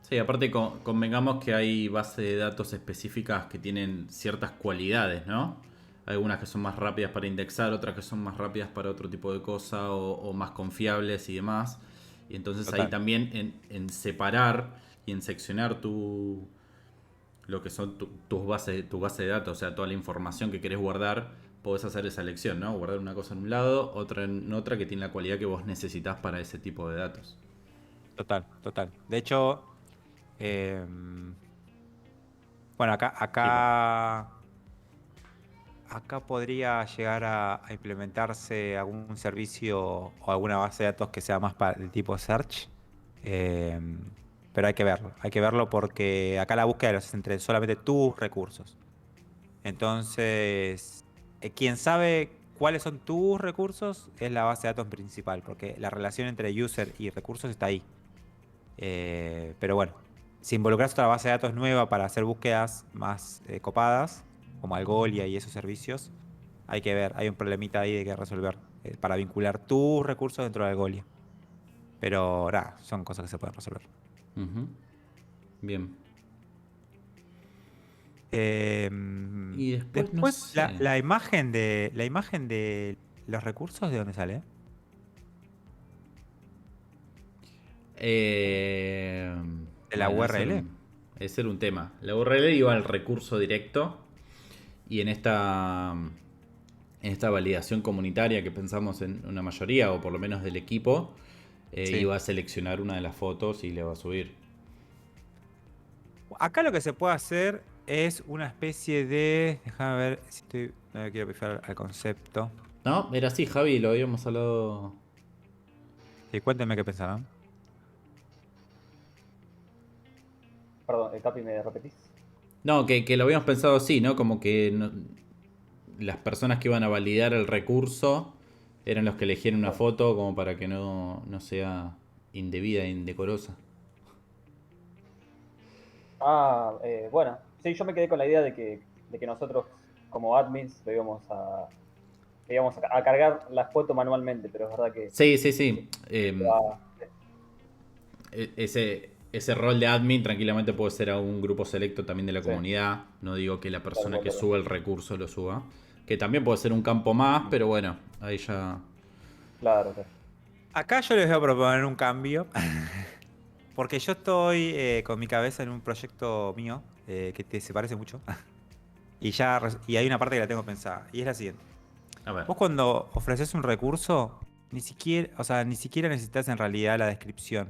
Sí, aparte convengamos que hay bases de datos específicas que tienen ciertas cualidades, ¿no? Algunas que son más rápidas para indexar, otras que son más rápidas para otro tipo de cosa o más confiables y demás. Y entonces Total. ahí también en separar y en seccionar lo que son tu base de datos, o sea, toda la información que querés guardar, podés hacer esa elección, ¿no? Guardar una cosa en un lado, otra en otra que tiene la cualidad que vos necesitas para ese tipo de datos. Total, total. De hecho, bueno, acá podría llegar a implementarse algún servicio o alguna base de datos que sea más para el tipo search. Pero hay que verlo porque acá la búsqueda lo haces entre solamente tus recursos. Entonces, quien sabe cuáles son tus recursos es la base de datos principal, porque la relación entre user y recursos está ahí. Pero bueno, si involucras otra base de datos nueva para hacer búsquedas más copadas, como Algolia y esos servicios, hay que ver, hay un problemita ahí de que resolver para vincular tus recursos dentro de Algolia. Pero nada, son cosas que se pueden resolver. Ujú. Bien. Y después, no sé. La imagen de los recursos, ¿de dónde sale? ¿De la Bueno, URL? ese era un tema. La URL iba al recurso directo y en esta validación comunitaria que pensamos en una mayoría, o por lo menos del equipo, Sí. iba a seleccionar una de las fotos y le va a subir. Acá lo que se puede hacer es una especie de... Déjame ver si estoy... No me quiero pifar al concepto. No, era así, Javi, lo habíamos hablado. Sí, cuéntenme qué pensaron. Perdón, Capi, ¿me repetís? No, que lo habíamos pensado así, ¿no? Como que las personas que iban a validar el recurso eran los que elegían una foto como para que no sea indebida e indecorosa. Bueno, sí, yo me quedé con la idea de que nosotros como admins le íbamos a cargar la foto manualmente, pero es verdad que Sí. ah, Ese rol de admin tranquilamente puede ser a un grupo selecto también de la Sí. comunidad. No digo que la persona que Claro. suba el recurso lo suba. Que también puede ser un campo más, pero bueno, ahí ya... Claro. Acá yo les voy a proponer un cambio. Porque yo estoy con mi cabeza en un proyecto mío se parece mucho. y hay una parte que la tengo pensada. Y es la siguiente. A ver. Vos cuando ofreces un recurso, ni siquiera necesitas en realidad la descripción.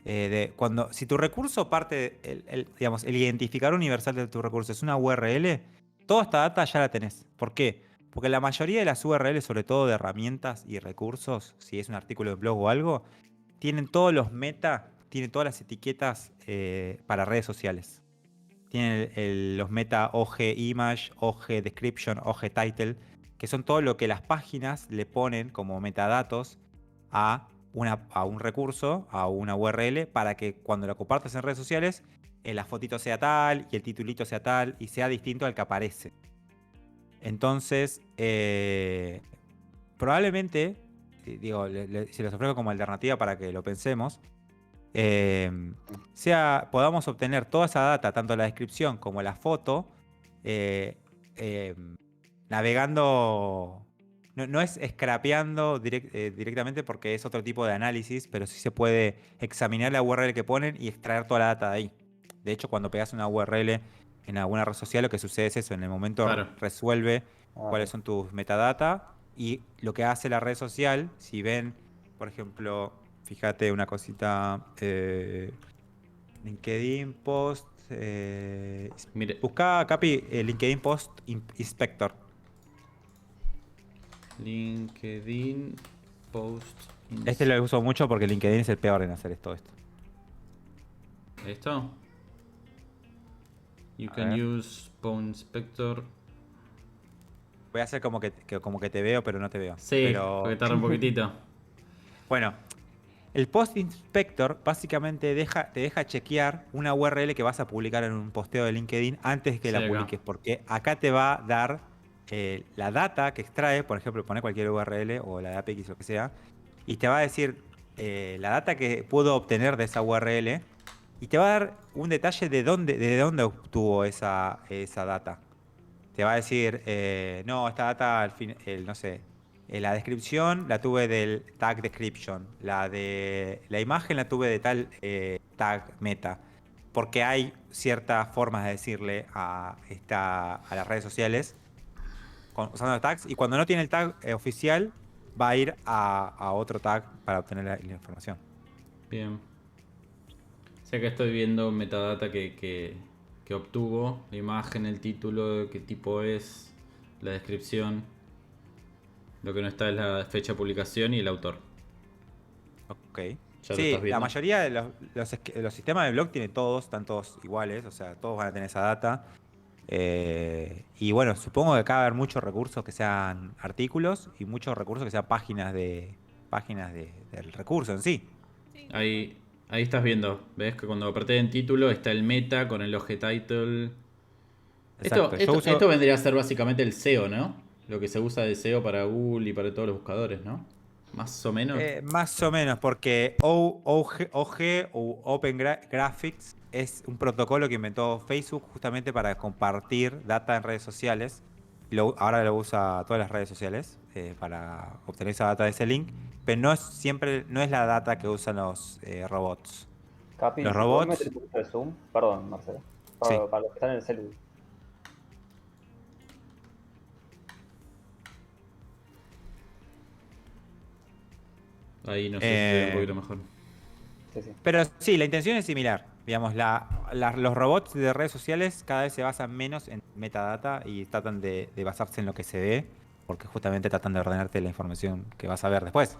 Si tu recurso parte, digamos, el identificador universal de tu recurso es una URL, toda esta data ya la tenés. ¿Por qué? Porque la mayoría de las URL, sobre todo de herramientas y recursos, si es un artículo de blog o algo, tienen todos los tienen todas las etiquetas para redes sociales. Tienen los meta OG image, OG description, OG title, que son todo lo que las páginas le ponen como metadatos a un recurso, a una URL, para que cuando lo compartas en redes sociales, la fotito sea tal y el titulito sea tal y sea distinto al que aparece. Entonces, probablemente, se los ofrezco como alternativa para que lo pensemos, podamos obtener toda esa data, tanto la descripción como la foto, navegando. No es scrapeando directamente porque es otro tipo de análisis, pero sí se puede examinar la URL que ponen y extraer toda la data de ahí. De hecho, cuando pegas una URL en alguna red social, lo que sucede es eso. En el momento Claro. resuelve cuáles son tus metadata Y lo que hace la red social, si ven, por ejemplo, fíjate una cosita, LinkedIn Post, Mire, busca, Capi, LinkedIn Post Inspector. LinkedIn Post. Este lo uso mucho porque LinkedIn es el peor en hacer esto. ¿Esto? You A can ver. use Post Inspector. Voy a hacer como que te veo, pero no te veo. Sí, Pero porque tarda un poquitito. bueno, el Post Inspector básicamente te deja chequear una URL que vas a publicar en un posteo de LinkedIn antes que Sí, la acá. publiques, porque acá te va a dar la data que extrae, por ejemplo, pone cualquier URL o la de APX o lo que sea, y te va a decir la data que pudo obtener de esa URL y te va a dar un detalle de dónde obtuvo esa data. Te va a decir, no, esta data, al fin, no sé, la descripción la tuve del tag description, la imagen la tuve de tal tag meta, porque hay ciertas formas de decirle a las redes sociales usando los tags, y cuando no tiene el tag oficial, va a ir a otro tag para obtener la información. Bien. O sea que estoy viendo metadata que obtuvo, la imagen, el título, qué tipo es, la descripción. Lo que no está es la fecha de publicación y el autor. Ok. ¿Ya lo Sí, estás la viendo? mayoría de los sistemas de blog tienen todos, están todos iguales, o sea, todos van a tener esa data. Y bueno, supongo que acá va a haber muchos recursos que sean artículos y muchos recursos que sean del recurso en sí. Sí, tal cual. Ahí estás viendo. ¿Ves que cuando apreté en título está el meta con el obje title? Esto, Exacto. Yo esto, uso esto vendría a ser básicamente el SEO, ¿no? Lo que se usa de SEO para Google y para todos los buscadores, ¿no? Más o menos. más o menos porque OG o Open Graphics es un protocolo que inventó Facebook justamente para compartir data en redes sociales. Ahora lo usa todas las redes sociales para obtener esa data de ese link, pero no es la data que usan los robots. Capi, Los si podés meter robots, un poquito de zoom, perdón, Marcelo, sí. para los que están en el celular. Ahí no sé si se ve un Eh, poquito mejor. Sí, sí. pero sí, la intención es similar. Digamos, los robots de redes sociales cada vez se basan menos en metadata y tratan de basarse en lo que se ve, porque justamente tratan de ordenarte la información que vas a ver después.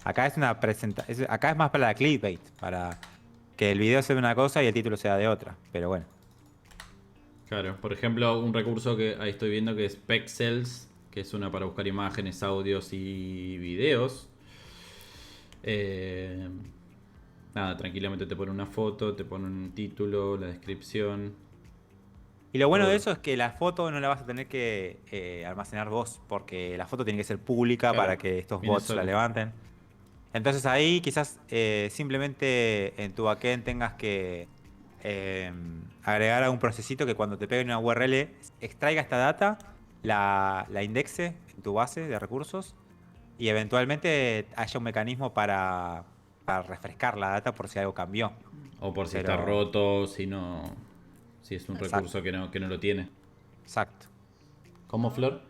Acá acá es más para la clickbait, para que el video sea de una cosa y el título sea de otra. Pero bueno. Claro, por ejemplo, un recurso que ahí estoy viendo que es Pexels, que es una para buscar imágenes, audios y videos. Eh, Nada, tranquilamente te pone una foto, te pone un título, la descripción, Y lo bueno de todo. eso es que la foto no la vas a tener que almacenar vos, porque la foto tiene que ser pública Claro, para que estos viene bots la solo. levanten. Entonces ahí quizás simplemente en tu backend tengas que eh, agregar algún procesito que cuando te pegue una URL extraiga esta data, la indexe en tu base de recursos y eventualmente haya un mecanismo para refrescar la data por si algo cambió. O por si está Pero, roto, si no. Si es un exacto, recurso que no lo tiene. exacto. ¿Cómo, Flor?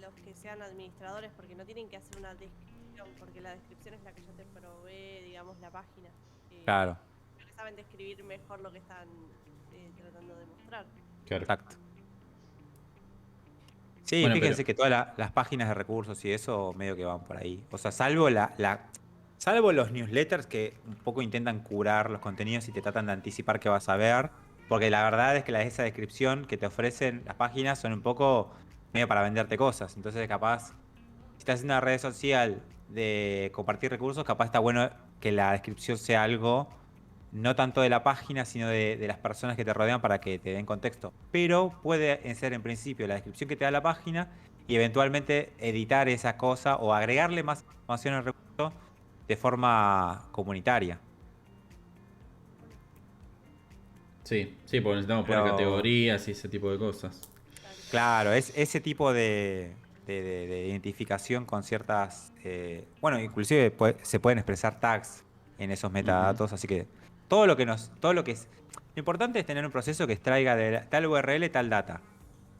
Los que sean administradores, porque no tienen que hacer una descripción, porque la descripción es la que ya te provee, digamos, la página. Claro, Creo que saben describir mejor lo que están tratando de mostrar. Claro. exacto. Sí, Bueno, pero. fíjense que todas las páginas de recursos y eso medio que van por ahí. O sea, salvo los newsletters que un poco intentan curar los contenidos y te tratan de anticipar qué vas a ver. Porque la verdad es que esa descripción que te ofrecen las páginas son un poco medio para venderte cosas. Entonces, capaz, si estás en una red social de compartir recursos, capaz está bueno que la descripción sea algo no tanto de la página, sino de las personas que te rodean para que te den contexto. Pero puede ser en principio la descripción que te da la página y eventualmente editar esa cosa o agregarle más información al recurso de forma comunitaria. Sí, sí, porque necesitamos poner Pero categorías y ese tipo de cosas. Claro. claro, es ese tipo de identificación con ciertas... bueno, inclusive se pueden expresar tags en esos Ujú. metadatos, así que todo lo que es... Lo importante es tener un proceso que extraiga de tal URL tal data.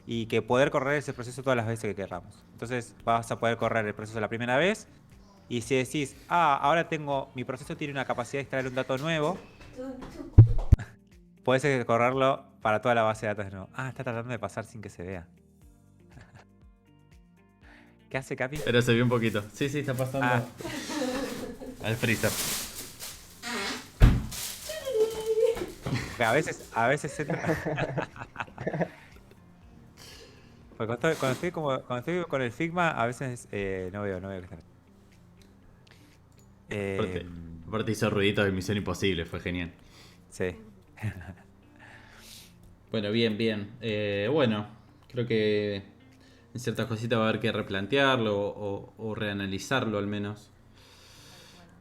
y que poder correr ese proceso todas las veces que queramos. Entonces vas a poder correr el proceso la primera vez y si decís, ahora mi proceso tiene una capacidad de extraer un dato nuevo, puedes correrlo para toda la base de datos de nuevo. Está tratando de pasar sin que se vea. ¿Qué hace, Capi? Pero se vio un poquito. Sí, está pasando al freezer. A veces entra. Porque cuando estoy con el Figma, a veces no veo que está. Aparte hizo ruiditos de Misión Imposible, fue genial. Sí. Bueno, bien. Bueno, creo que en ciertas cositas va a haber que replantearlo o reanalizarlo al menos.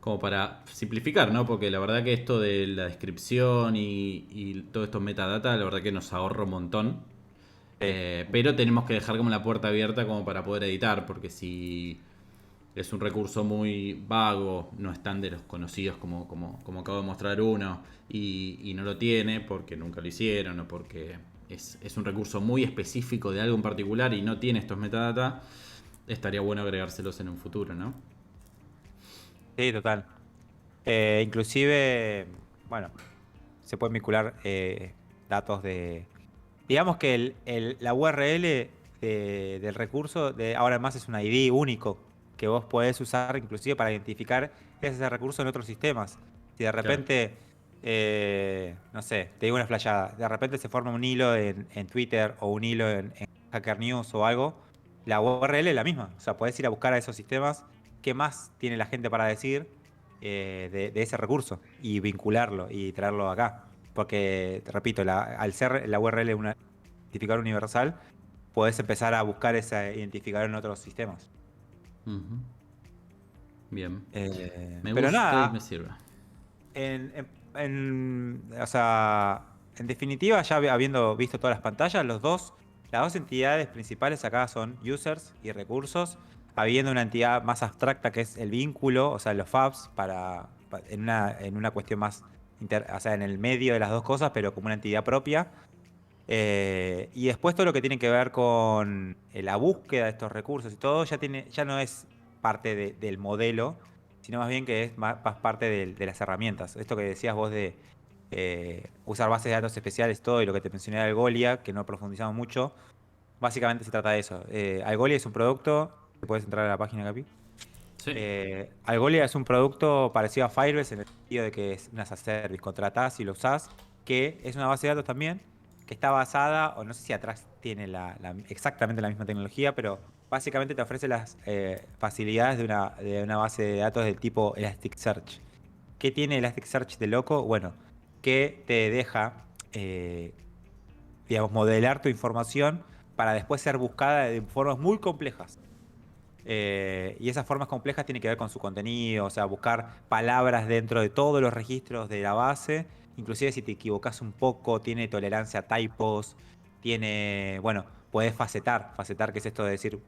Como para simplificar, ¿no? Porque la verdad que esto de la descripción y todo esto metadata, la verdad que nos ahorra un montón. Pero tenemos que dejar como la puerta abierta como para poder editar, porque si es un recurso muy vago, no están de los conocidos como acabo de mostrar uno, y no lo tiene porque nunca lo hicieron o porque es un recurso muy específico de algo en particular y no tiene estos metadata, estaría bueno agregárselos en un futuro, ¿no? Sí, total. Inclusive, bueno, se pueden vincular datos de... Digamos que la URL del recurso ahora más es un ID único que vos podés usar inclusive para identificar ese recurso en otros sistemas. Si de repente, no sé, te digo una flayada, de repente se forma un hilo en Twitter o un hilo en Hacker News o algo, la URL es la misma. O sea, podés ir a buscar a esos sistemas qué más tiene la gente para decir de ese recurso y vincularlo y traerlo acá. Porque, te repito, al ser la URL un identificador universal, podés empezar a buscar ese identificador en otros sistemas. Uh-huh. Bien. Me Pero gusta nada, y me sirve. O sea, en definitiva, ya habiendo visto todas las pantallas, las dos entidades principales acá son users y recursos, habiendo una entidad más abstracta que es el vínculo, o sea, los fabs, en una cuestión más, o sea, en el medio de las dos cosas, pero como una entidad propia. Y después todo lo que tiene que ver con la búsqueda de estos recursos y todo, ya no es parte del modelo, sino más bien que es más parte de las herramientas. Esto que decías vos de usar bases de datos especiales y todo, y lo que te mencioné de Algolia, que no profundizamos mucho, básicamente se trata de eso. Algolia es un producto, ¿puedes entrar a la página, Capi? Sí. Algolia es un producto parecido a Firebase en el sentido de que es una SaaS service, contratás y lo usás, que es una base de datos también, que está basada, o no sé si atrás tiene exactamente la misma tecnología, pero básicamente te ofrece las facilidades de una base de datos del tipo Elasticsearch. ¿Qué tiene Elasticsearch de loco? Bueno, que te deja, digamos, modelar tu información para después ser buscada de formas muy complejas. Y esas formas complejas tienen que ver con su contenido, o sea, buscar palabras dentro de todos los registros de la base. Inclusive si te equivocas un poco, tiene tolerancia a typos, puedes facetar. Facetar, que es esto de decir,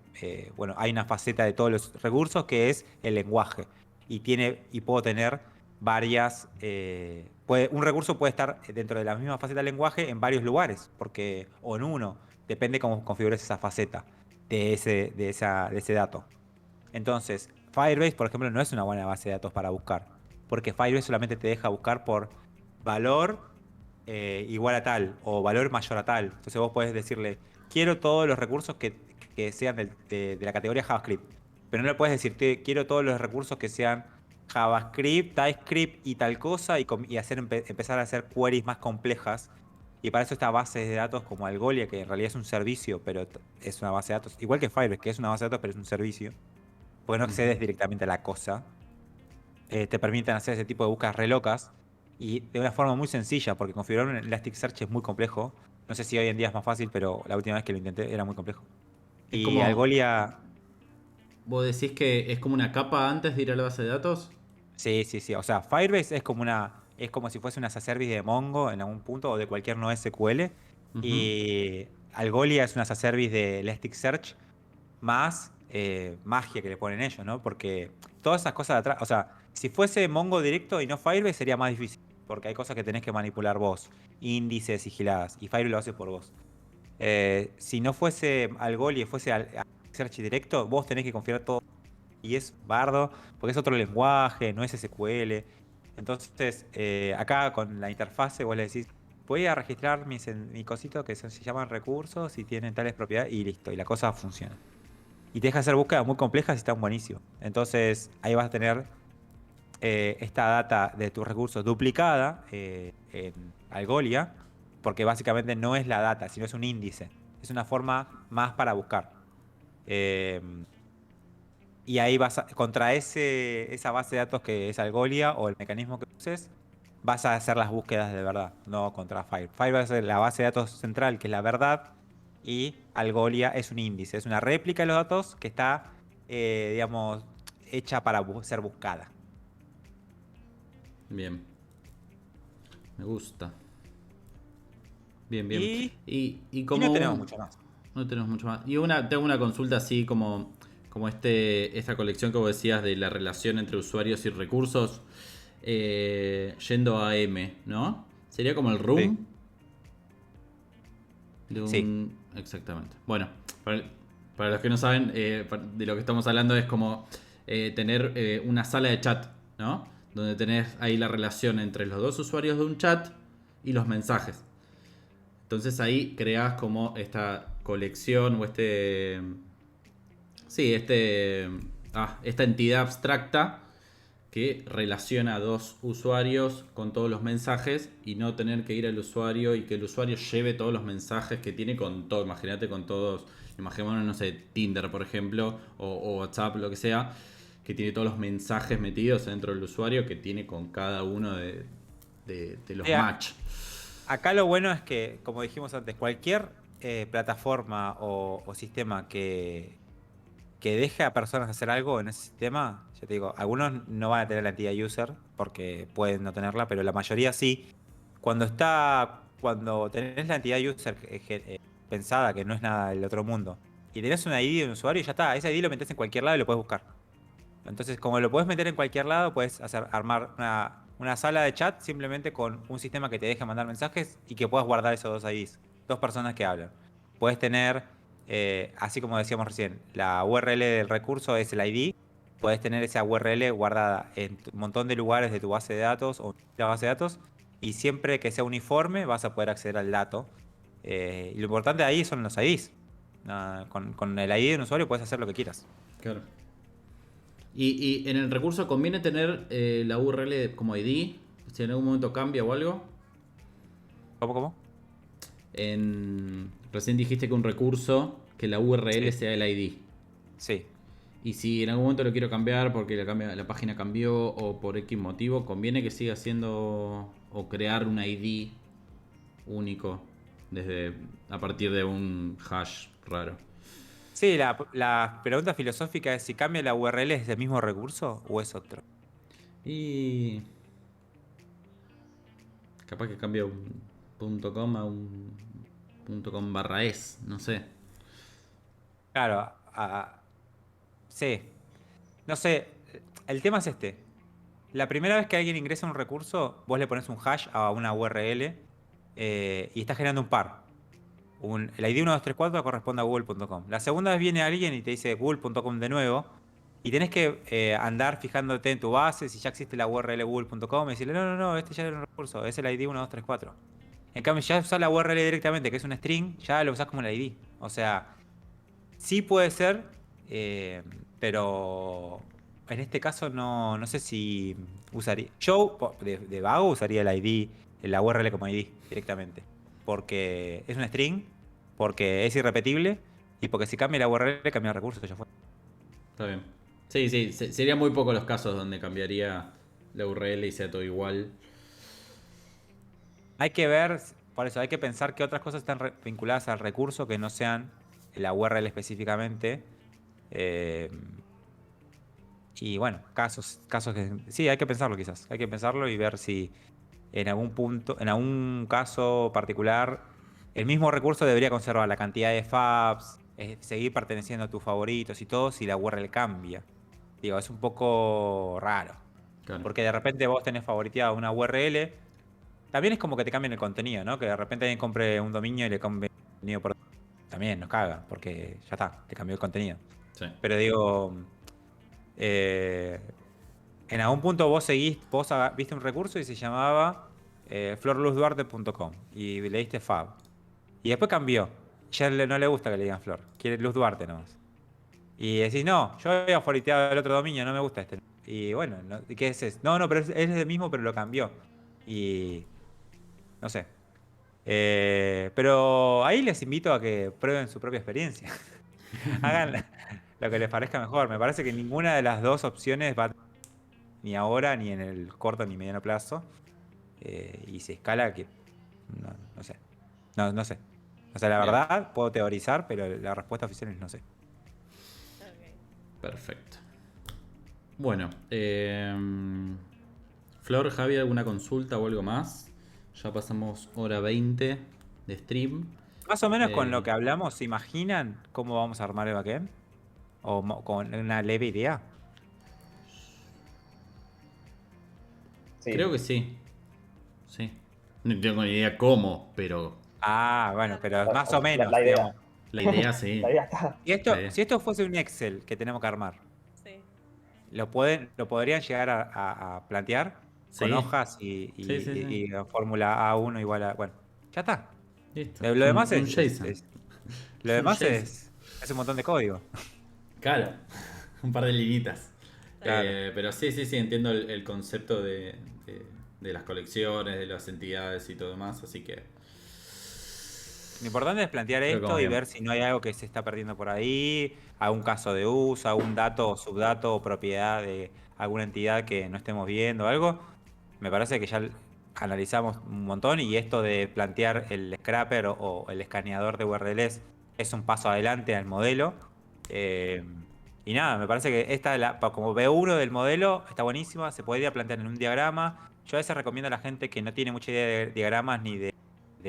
hay una faceta de todos los recursos que es el lenguaje. Y puedo tener varias... un recurso puede estar dentro de la misma faceta del lenguaje en varios lugares, o en uno, depende cómo configures esa faceta de ese dato. Entonces, Firebase, por ejemplo, no es una buena base de datos para buscar, porque Firebase solamente te deja buscar por valor igual a tal o valor mayor a tal. Entonces vos podés decirle, quiero todos los recursos que sean de la categoría JavaScript, pero no le puedes decir, quiero todos los recursos que sean JavaScript, TypeScript y tal cosa, y empezar a hacer queries más complejas. Y para eso está bases de datos como Algolia, que en realidad es un servicio, pero es una base de datos. Igual que Firebase, que es una base de datos, pero es un servicio. Porque no accedes directamente a la cosa. Te permiten hacer ese tipo de búsquedas re locas. Y de una forma muy sencilla, porque configurar un Elasticsearch es muy complejo. No sé si hoy en día es más fácil, pero la última vez que lo intenté era muy complejo. Es y como... Algolia... ¿Vos decís que es como una capa antes de ir a la base de datos? Sí. O sea, Firebase es como si fuese una SaaS service de Mongo en algún punto, o de cualquier NoSQL. Y Algolia es una SaaS service de Elasticsearch más magia que le ponen ellos, ¿no? Porque todas esas cosas de atrás, o sea, si fuese Mongo directo y no Firebase sería más difícil, porque hay cosas que tenés que manipular vos, índices, sigiladas, y Firebase lo hace por vos. Si no fuese Algolia y fuese a Search directo, vos tenés que configurar todo. Y es bardo, porque es otro lenguaje, no es SQL. Entonces, acá con la interfase vos le decís, voy a registrar mi cosito que se llaman recursos y tienen tales propiedades y listo, y la cosa funciona. Y te deja hacer búsquedas muy complejas y están buenísimos. Entonces, ahí vas a tener esta data de tus recursos duplicada en Algolia, porque básicamente no es la data, sino es un índice. Es una forma más para buscar. Eh, y ahí contra esa base de datos que es Algolia o el mecanismo que uses, vas a hacer las búsquedas de verdad, no contra Fire. Fire va a ser la base de datos central, que es la verdad, y Algolia es un índice, es una réplica de los datos que está, digamos, hecha para ser buscada. Bien. Me gusta. Bien, bien. Y no tenemos mucho más. No tenemos mucho más. Y tengo una consulta así como esta colección que vos decías de la relación entre usuarios y recursos, yendo a M, ¿no? Sería como el room. Sí. Sí. Exactamente. Bueno, para los que no saben, de lo que estamos hablando es como tener una sala de chat, ¿no? Donde tenés ahí la relación entre los dos usuarios de un chat y los mensajes. Entonces ahí creás como esta colección o esta entidad abstracta que relaciona a dos usuarios con todos los mensajes y no tener que ir al usuario y que el usuario lleve todos los mensajes que tiene con todo. Imagínate con todos, imaginémonos, no sé, Tinder, por ejemplo, o WhatsApp, lo que sea, que tiene todos los mensajes metidos dentro del usuario que tiene con cada uno de los match. Acá lo bueno es que, como dijimos antes, cualquier plataforma o sistema que deje a personas hacer algo en ese sistema, ya te digo, algunos no van a tener la entidad user porque pueden no tenerla, pero la mayoría sí. Cuando tenés la entidad user pensada, que no es nada del otro mundo, y tenés una ID de un usuario, ya está, ese ID lo metés en cualquier lado y lo puedes buscar. Entonces, como lo puedes meter en cualquier lado, puedes armar una sala de chat simplemente con un sistema que te deje mandar mensajes y que puedas guardar esos dos IDs. Dos personas que hablan. Puedes tener, así como decíamos recién, la URL del recurso es el ID. Puedes tener esa URL guardada en un montón de lugares de tu base de datos o la base de datos. Y siempre que sea uniforme vas a poder acceder al dato. Y lo importante ahí son los IDs. Con el ID de un usuario puedes hacer lo que quieras. Claro. Y en el recurso conviene tener la URL como ID, si en algún momento cambia o algo. ¿Cómo? Recién dijiste que un recurso, que la URL sea el ID. Sí. Y si en algún momento lo quiero cambiar porque la página cambió o por X motivo, ¿conviene que siga siendo o crear un ID único a partir de un hash raro? Sí, la pregunta filosófica es si cambia la URL, ¿es del mismo recurso o es otro? Y capaz que cambia un .com a un .com/es, no sé. Claro, sí. No sé, el tema es este. La primera vez que alguien ingresa un recurso, vos le pones un hash a una URL y estás generando un par. El ID 1234 corresponde a google.com. La segunda vez viene alguien y te dice google.com de nuevo. Y tenés que andar fijándote en tu base si ya existe la URL google.com y decirle, no, este ya es un recurso, es el ID 1234. En cambio, ya usás la URL directamente, que es un string, ya lo usás como el ID. O sea, sí puede ser, pero en este caso no sé si usaría. Yo, de vago, usaría el ID, la URL como ID directamente. Porque es un string, porque es irrepetible y porque si cambia la URL, cambia el recurso, ya fue. Está bien. Sí, serían muy pocos los casos donde cambiaría la URL y sea todo igual. Hay que ver, por eso hay que pensar que otras cosas están vinculadas al recurso que no sean la URL específicamente. Y bueno, casos que sí, hay que pensarlo quizás. Hay que pensarlo y ver si en algún punto, en algún caso particular, el mismo recurso debería conservar la cantidad de fabs, seguir perteneciendo a tus favoritos y todo si la URL cambia. Digo, es un poco raro. Claro. Porque de repente vos tenés favoriteada una URL. También es como que te cambien el contenido, ¿no? Que de repente alguien compre un dominio y le cambie el contenido por también nos caga, porque ya está, te cambió el contenido. Sí. Pero digo, en algún punto vos viste un recurso y se llamaba florluzduarte.com y le diste Fab. Y después cambió. Ya no le gusta que le digan Flor, quiere Luz Duarte nomás. Y decís, no, yo había foriteado el otro dominio, no me gusta este. Y bueno, ¿qué es eso? No, pero es el mismo, pero lo cambió. Y no sé. Pero ahí les invito a que prueben su propia experiencia. Hagan lo que les parezca mejor. Me parece que ninguna de las dos opciones va ni ahora, ni en el corto ni mediano plazo. Y se escala que. No sé. No sé. O sea, la Bien. verdad, puedo teorizar, pero la respuesta oficial es no sé. Ok. Perfecto. Bueno, Flor, Javi, ¿alguna consulta o algo más? Ya pasamos hora 20 de stream. Más o menos con Eh, lo que hablamos, ¿se imaginan cómo vamos a armar el backend? ¿O con una leve idea? Sí. Creo que sí. Sí. No tengo ni idea cómo, pero Ah, bueno, pero más o menos, La idea. digamos. la idea sí. La idea está. Si esto fuese un Excel que tenemos que armar, Sí. ¿lo podrían llegar a plantear? Sí. Con hojas Sí, sí, sí. y la fórmula A1 igual a. Bueno, ya está. Listo. Lo demás un JSON. lo Un demás JSON. es un montón de código. Claro. Un par de linitas. Claro. Pero sí, entiendo el concepto de las colecciones, de las entidades y todo más, así que Lo importante es plantear creo que esto vamos y bien. ver si no hay algo que se está perdiendo por ahí, algún caso de uso, algún dato o subdato o propiedad de alguna entidad que no estemos viendo, algo. Me parece que ya analizamos un montón y esto de plantear el scrapper o el escaneador de URLs es un paso adelante al modelo. Eh, y nada, me parece que como V1 del modelo está buenísima, se podría plantear en un diagrama. Yo a veces recomiendo a la gente que no tiene mucha idea de diagramas ni de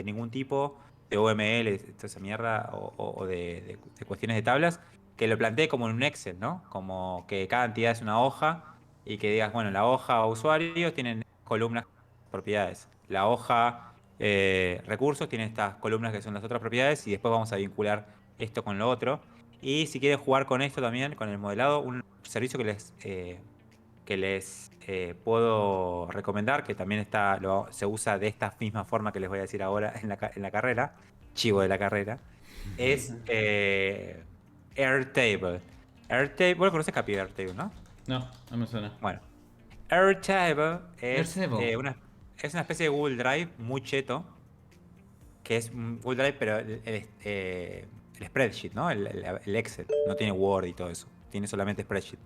ningún tipo de OML, toda esa mierda, o de cuestiones de tablas, que lo plantee como en un Excel, ¿no? Como que cada entidad es una hoja y que digas, bueno, la hoja usuarios tienen columnas propiedades. La hoja recursos tiene estas columnas que son las otras propiedades y después vamos a vincular esto con lo otro. Y si quieres jugar con esto también, con el modelado, un servicio que les puedo recomendar, que también se usa de esta misma forma que les voy a decir ahora en la carrera, chivo de la carrera, es Airtable. Airtable, vos conocés Capi Airtable, ¿no? No me suena. Bueno, Airtable es, Airtable. es una especie de Google Drive muy cheto, que es un Google Drive, pero el spreadsheet, ¿no? El Excel, no tiene Word y todo eso, tiene solamente spreadsheet.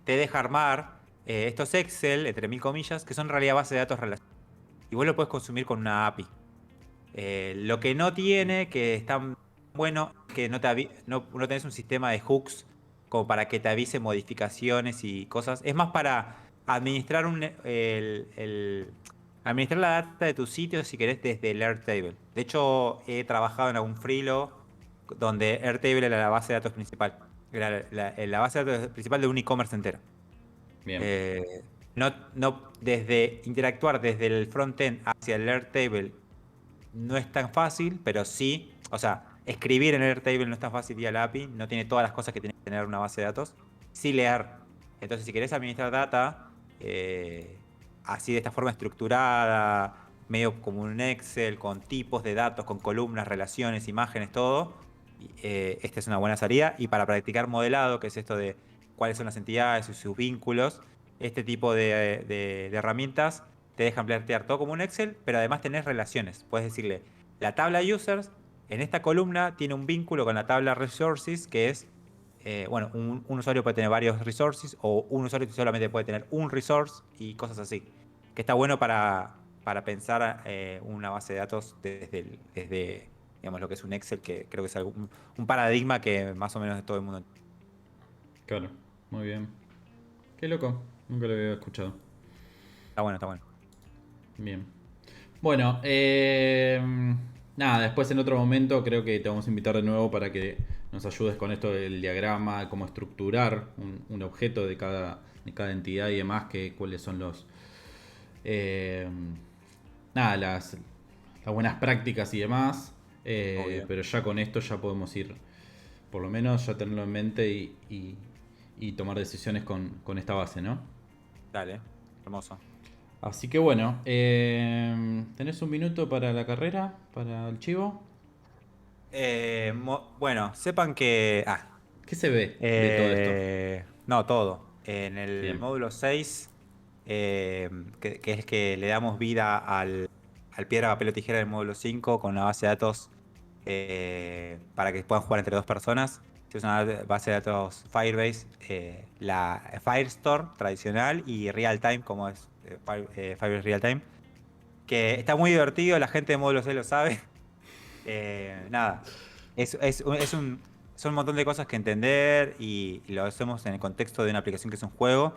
Te deja armar estos Excel, entre mil comillas, que son en realidad bases de datos relacionadas. Y vos lo puedes consumir con una API. Lo que no tiene, que es tan bueno, que no tenés un sistema de hooks como para que te avise modificaciones y cosas. Es más para administrar administrar la data de tu sitio si querés desde el Airtable. De hecho, he trabajado en algún freelo donde Airtable era la base de datos principal. Era la base de datos principal de un e-commerce entero. Bien. Desde interactuar desde el frontend hacia el Airtable no es tan fácil, pero sí, o sea, escribir en el Airtable no es tan fácil vía la API, no tiene todas las cosas que tiene que tener una base de datos. Sí leer. Entonces, si querés administrar data, así de esta forma estructurada, medio como un Excel, con tipos de datos, con columnas, relaciones, imágenes, todo, esta es una buena salida. Y para practicar modelado, que es esto de cuáles son las entidades y sus vínculos, este tipo de herramientas te dejan plantear todo como un Excel, pero además tenés relaciones. Puedes decirle, la tabla users en esta columna tiene un vínculo con la tabla resources, que es, bueno, un usuario puede tener varios resources o un usuario solamente puede tener un resource y cosas así. Que está bueno para pensar una base de datos desde, digamos, lo que es un Excel, que creo que es un paradigma que más o menos todo el mundo. Claro, muy bien. Qué loco, nunca lo había escuchado. Está bueno, está bueno. Bien. Bueno, nada, después en otro momento creo que te vamos a invitar de nuevo para que nos ayudes con esto del diagrama, cómo estructurar un objeto de cada entidad y demás, cuáles son nada, las buenas prácticas y demás. Obvio. pero ya con esto ya podemos ir, por lo menos ya tenerlo en mente y tomar decisiones con esta base, ¿no? Dale, hermoso. Así que bueno, ¿tenés un minuto para la carrera, para el chivo? Bueno, sepan que... ¿Qué se ve de todo esto? No, todo. En el Bien, módulo 6, que es que le damos vida al piedra, papel o tijera del módulo 5 con la base de datos para que puedan jugar entre dos personas. Si es una base de datos Firebase, la Firestore tradicional y Real Time, como es Firebase Real Time, que está muy divertido, la gente de módulo 6 lo sabe. Nada, son un montón de cosas que entender y lo hacemos en el contexto de una aplicación que es un juego,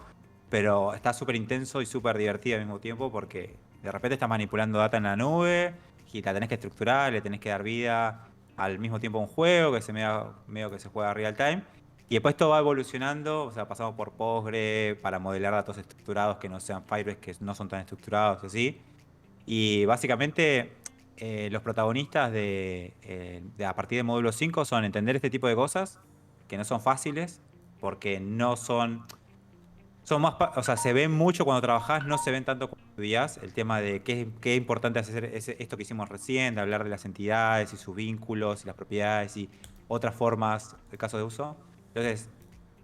pero está súper intenso y súper divertido al mismo tiempo porque de repente estás manipulando data en la nube y la tenés que estructurar, le tenés que dar vida al mismo tiempo a un juego que medio que se juega real time. Y después todo va evolucionando, o sea, pasamos por Postgre para modelar datos estructurados que no sean Firebase, que no son tan estructurados, así. Y básicamente los protagonistas de a partir de módulo 5 son entender este tipo de cosas, que no son fáciles, porque no son... Son más, o sea, se ven mucho cuando trabajás, no se ven tanto cuando estudiás. El tema de qué es importante hacer esto que hicimos recién, de hablar de las entidades y sus vínculos y las propiedades y otras formas de casos de uso. Entonces,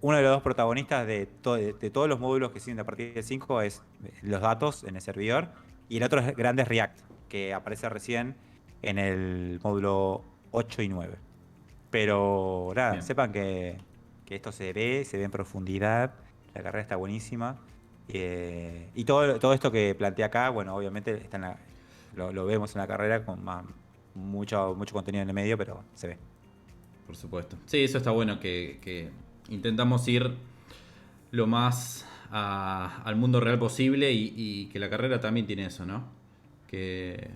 uno de los dos protagonistas de todos los módulos que siguen a partir del 5 es los datos en el servidor y el otro es Grandes React, que aparece recién en el módulo 8 y 9. Pero nada, bien. sepan que esto se ve en profundidad, la carrera está buenísima. Y todo esto que planteé acá, bueno, obviamente lo vemos en la carrera con mucho contenido en el medio, pero se ve. Por supuesto. Sí, eso está bueno que intentamos ir lo más al mundo real posible y que la carrera también tiene eso, ¿no? Que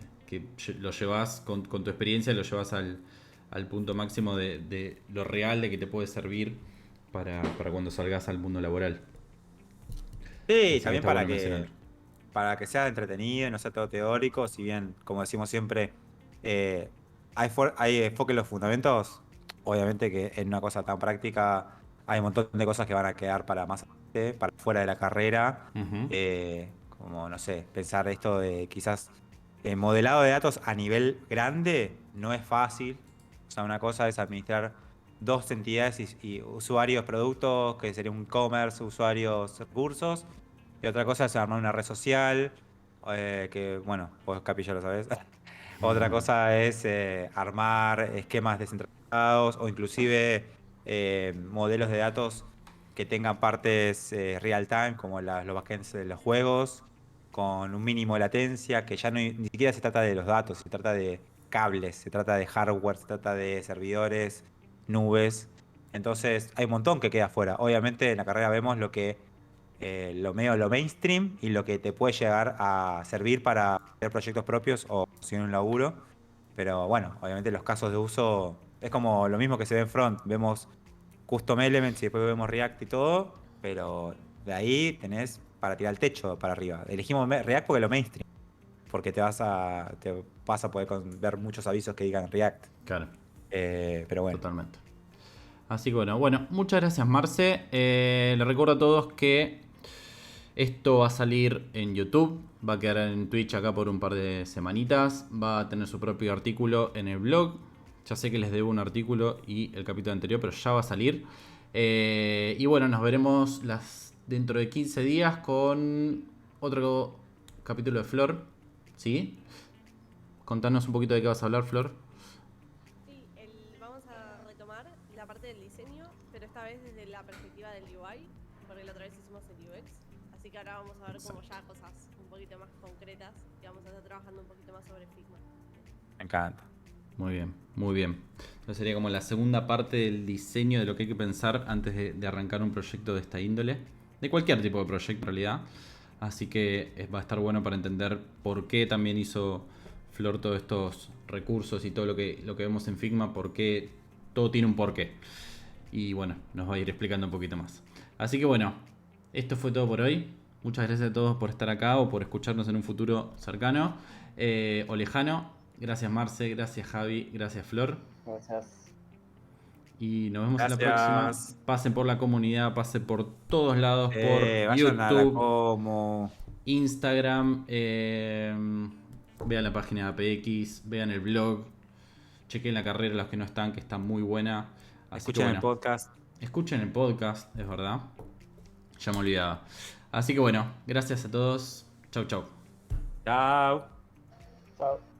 lo llevas con tu experiencia, lo llevas al punto máximo de lo real de que te puede servir para cuando salgas al mundo laboral. Sí, Así que también está bueno mencionarlo. para que sea entretenido y no sea todo teórico, si bien, como decimos siempre, hay enfoque en los fundamentos, obviamente que en una cosa tan práctica hay un montón de cosas que van a quedar para más adelante, para fuera de la carrera, Ujú. como, no sé, pensar esto de quizás modelado de datos a nivel grande no es fácil, o sea, una cosa es administrar dos entidades y usuarios, productos, que sería un e-commerce, usuarios, recursos. Y otra cosa es armar una red social, que bueno, vos Capi ya lo sabés. Otra cosa es armar esquemas descentralizados o inclusive modelos de datos que tengan partes real time, como los backends de los juegos, con un mínimo de latencia, que ya ni siquiera se trata de los datos, se trata de cables, se trata de hardware, se trata de servidores, nubes. Entonces hay un montón que queda fuera. Obviamente en la carrera vemos lo mainstream y lo que te puede llegar a servir para hacer proyectos propios o sin un laburo. Pero bueno, obviamente los casos de uso es como lo mismo que se ve en front. Vemos custom elements y después vemos React y todo, pero de ahí tenés para tirar el techo para arriba. Elegimos React porque es lo mainstream, porque te vas a poder ver muchos avisos que digan React. Claro, Pero bueno. totalmente. Así que bueno, muchas gracias Marce. Les recuerdo a todos que esto va a salir en YouTube, va a quedar en Twitch acá por un par de semanitas, va a tener su propio artículo en el blog. Ya sé que les debo un artículo y el capítulo anterior, pero ya va a salir. Y bueno, nos veremos dentro de 15 días con otro capítulo de Flor. ¿Sí? Contanos un poquito de qué vas a hablar, Flor. Sí, vamos a retomar la parte del diseño, pero esta vez desde la perspectiva del UI, porque la otra vez hicimos el UX. Así que ahora vamos a ver como ya cosas un poquito más concretas y vamos a estar trabajando un poquito más sobre Figma. Me encanta. Muy bien, muy bien. Entonces sería como la segunda parte del diseño de lo que hay que pensar antes de arrancar un proyecto de esta índole. De cualquier tipo de proyecto en realidad. Así que va a estar bueno para entender por qué también hizo Flor todos estos recursos y todo lo que vemos en Figma, porque todo tiene un porqué. Y bueno, nos va a ir explicando un poquito más. Así que bueno, esto fue todo por hoy. Muchas gracias a todos por estar acá o por escucharnos en un futuro cercano o lejano. Gracias Marce, gracias Javi, gracias Flor. Gracias. Y nos vemos en la Gracias. próxima. Pasen por la comunidad, pasen por todos lados, por Vayan a la YouTube, como. Instagram, vean la página de APX, vean el blog, chequen la carrera los que no están, que está muy buena. Así Escuchen que el podcast. escuchen el podcast, es verdad. Ya me olvidaba. Así que bueno, gracias a todos. Chau, chau. Chao. Chao.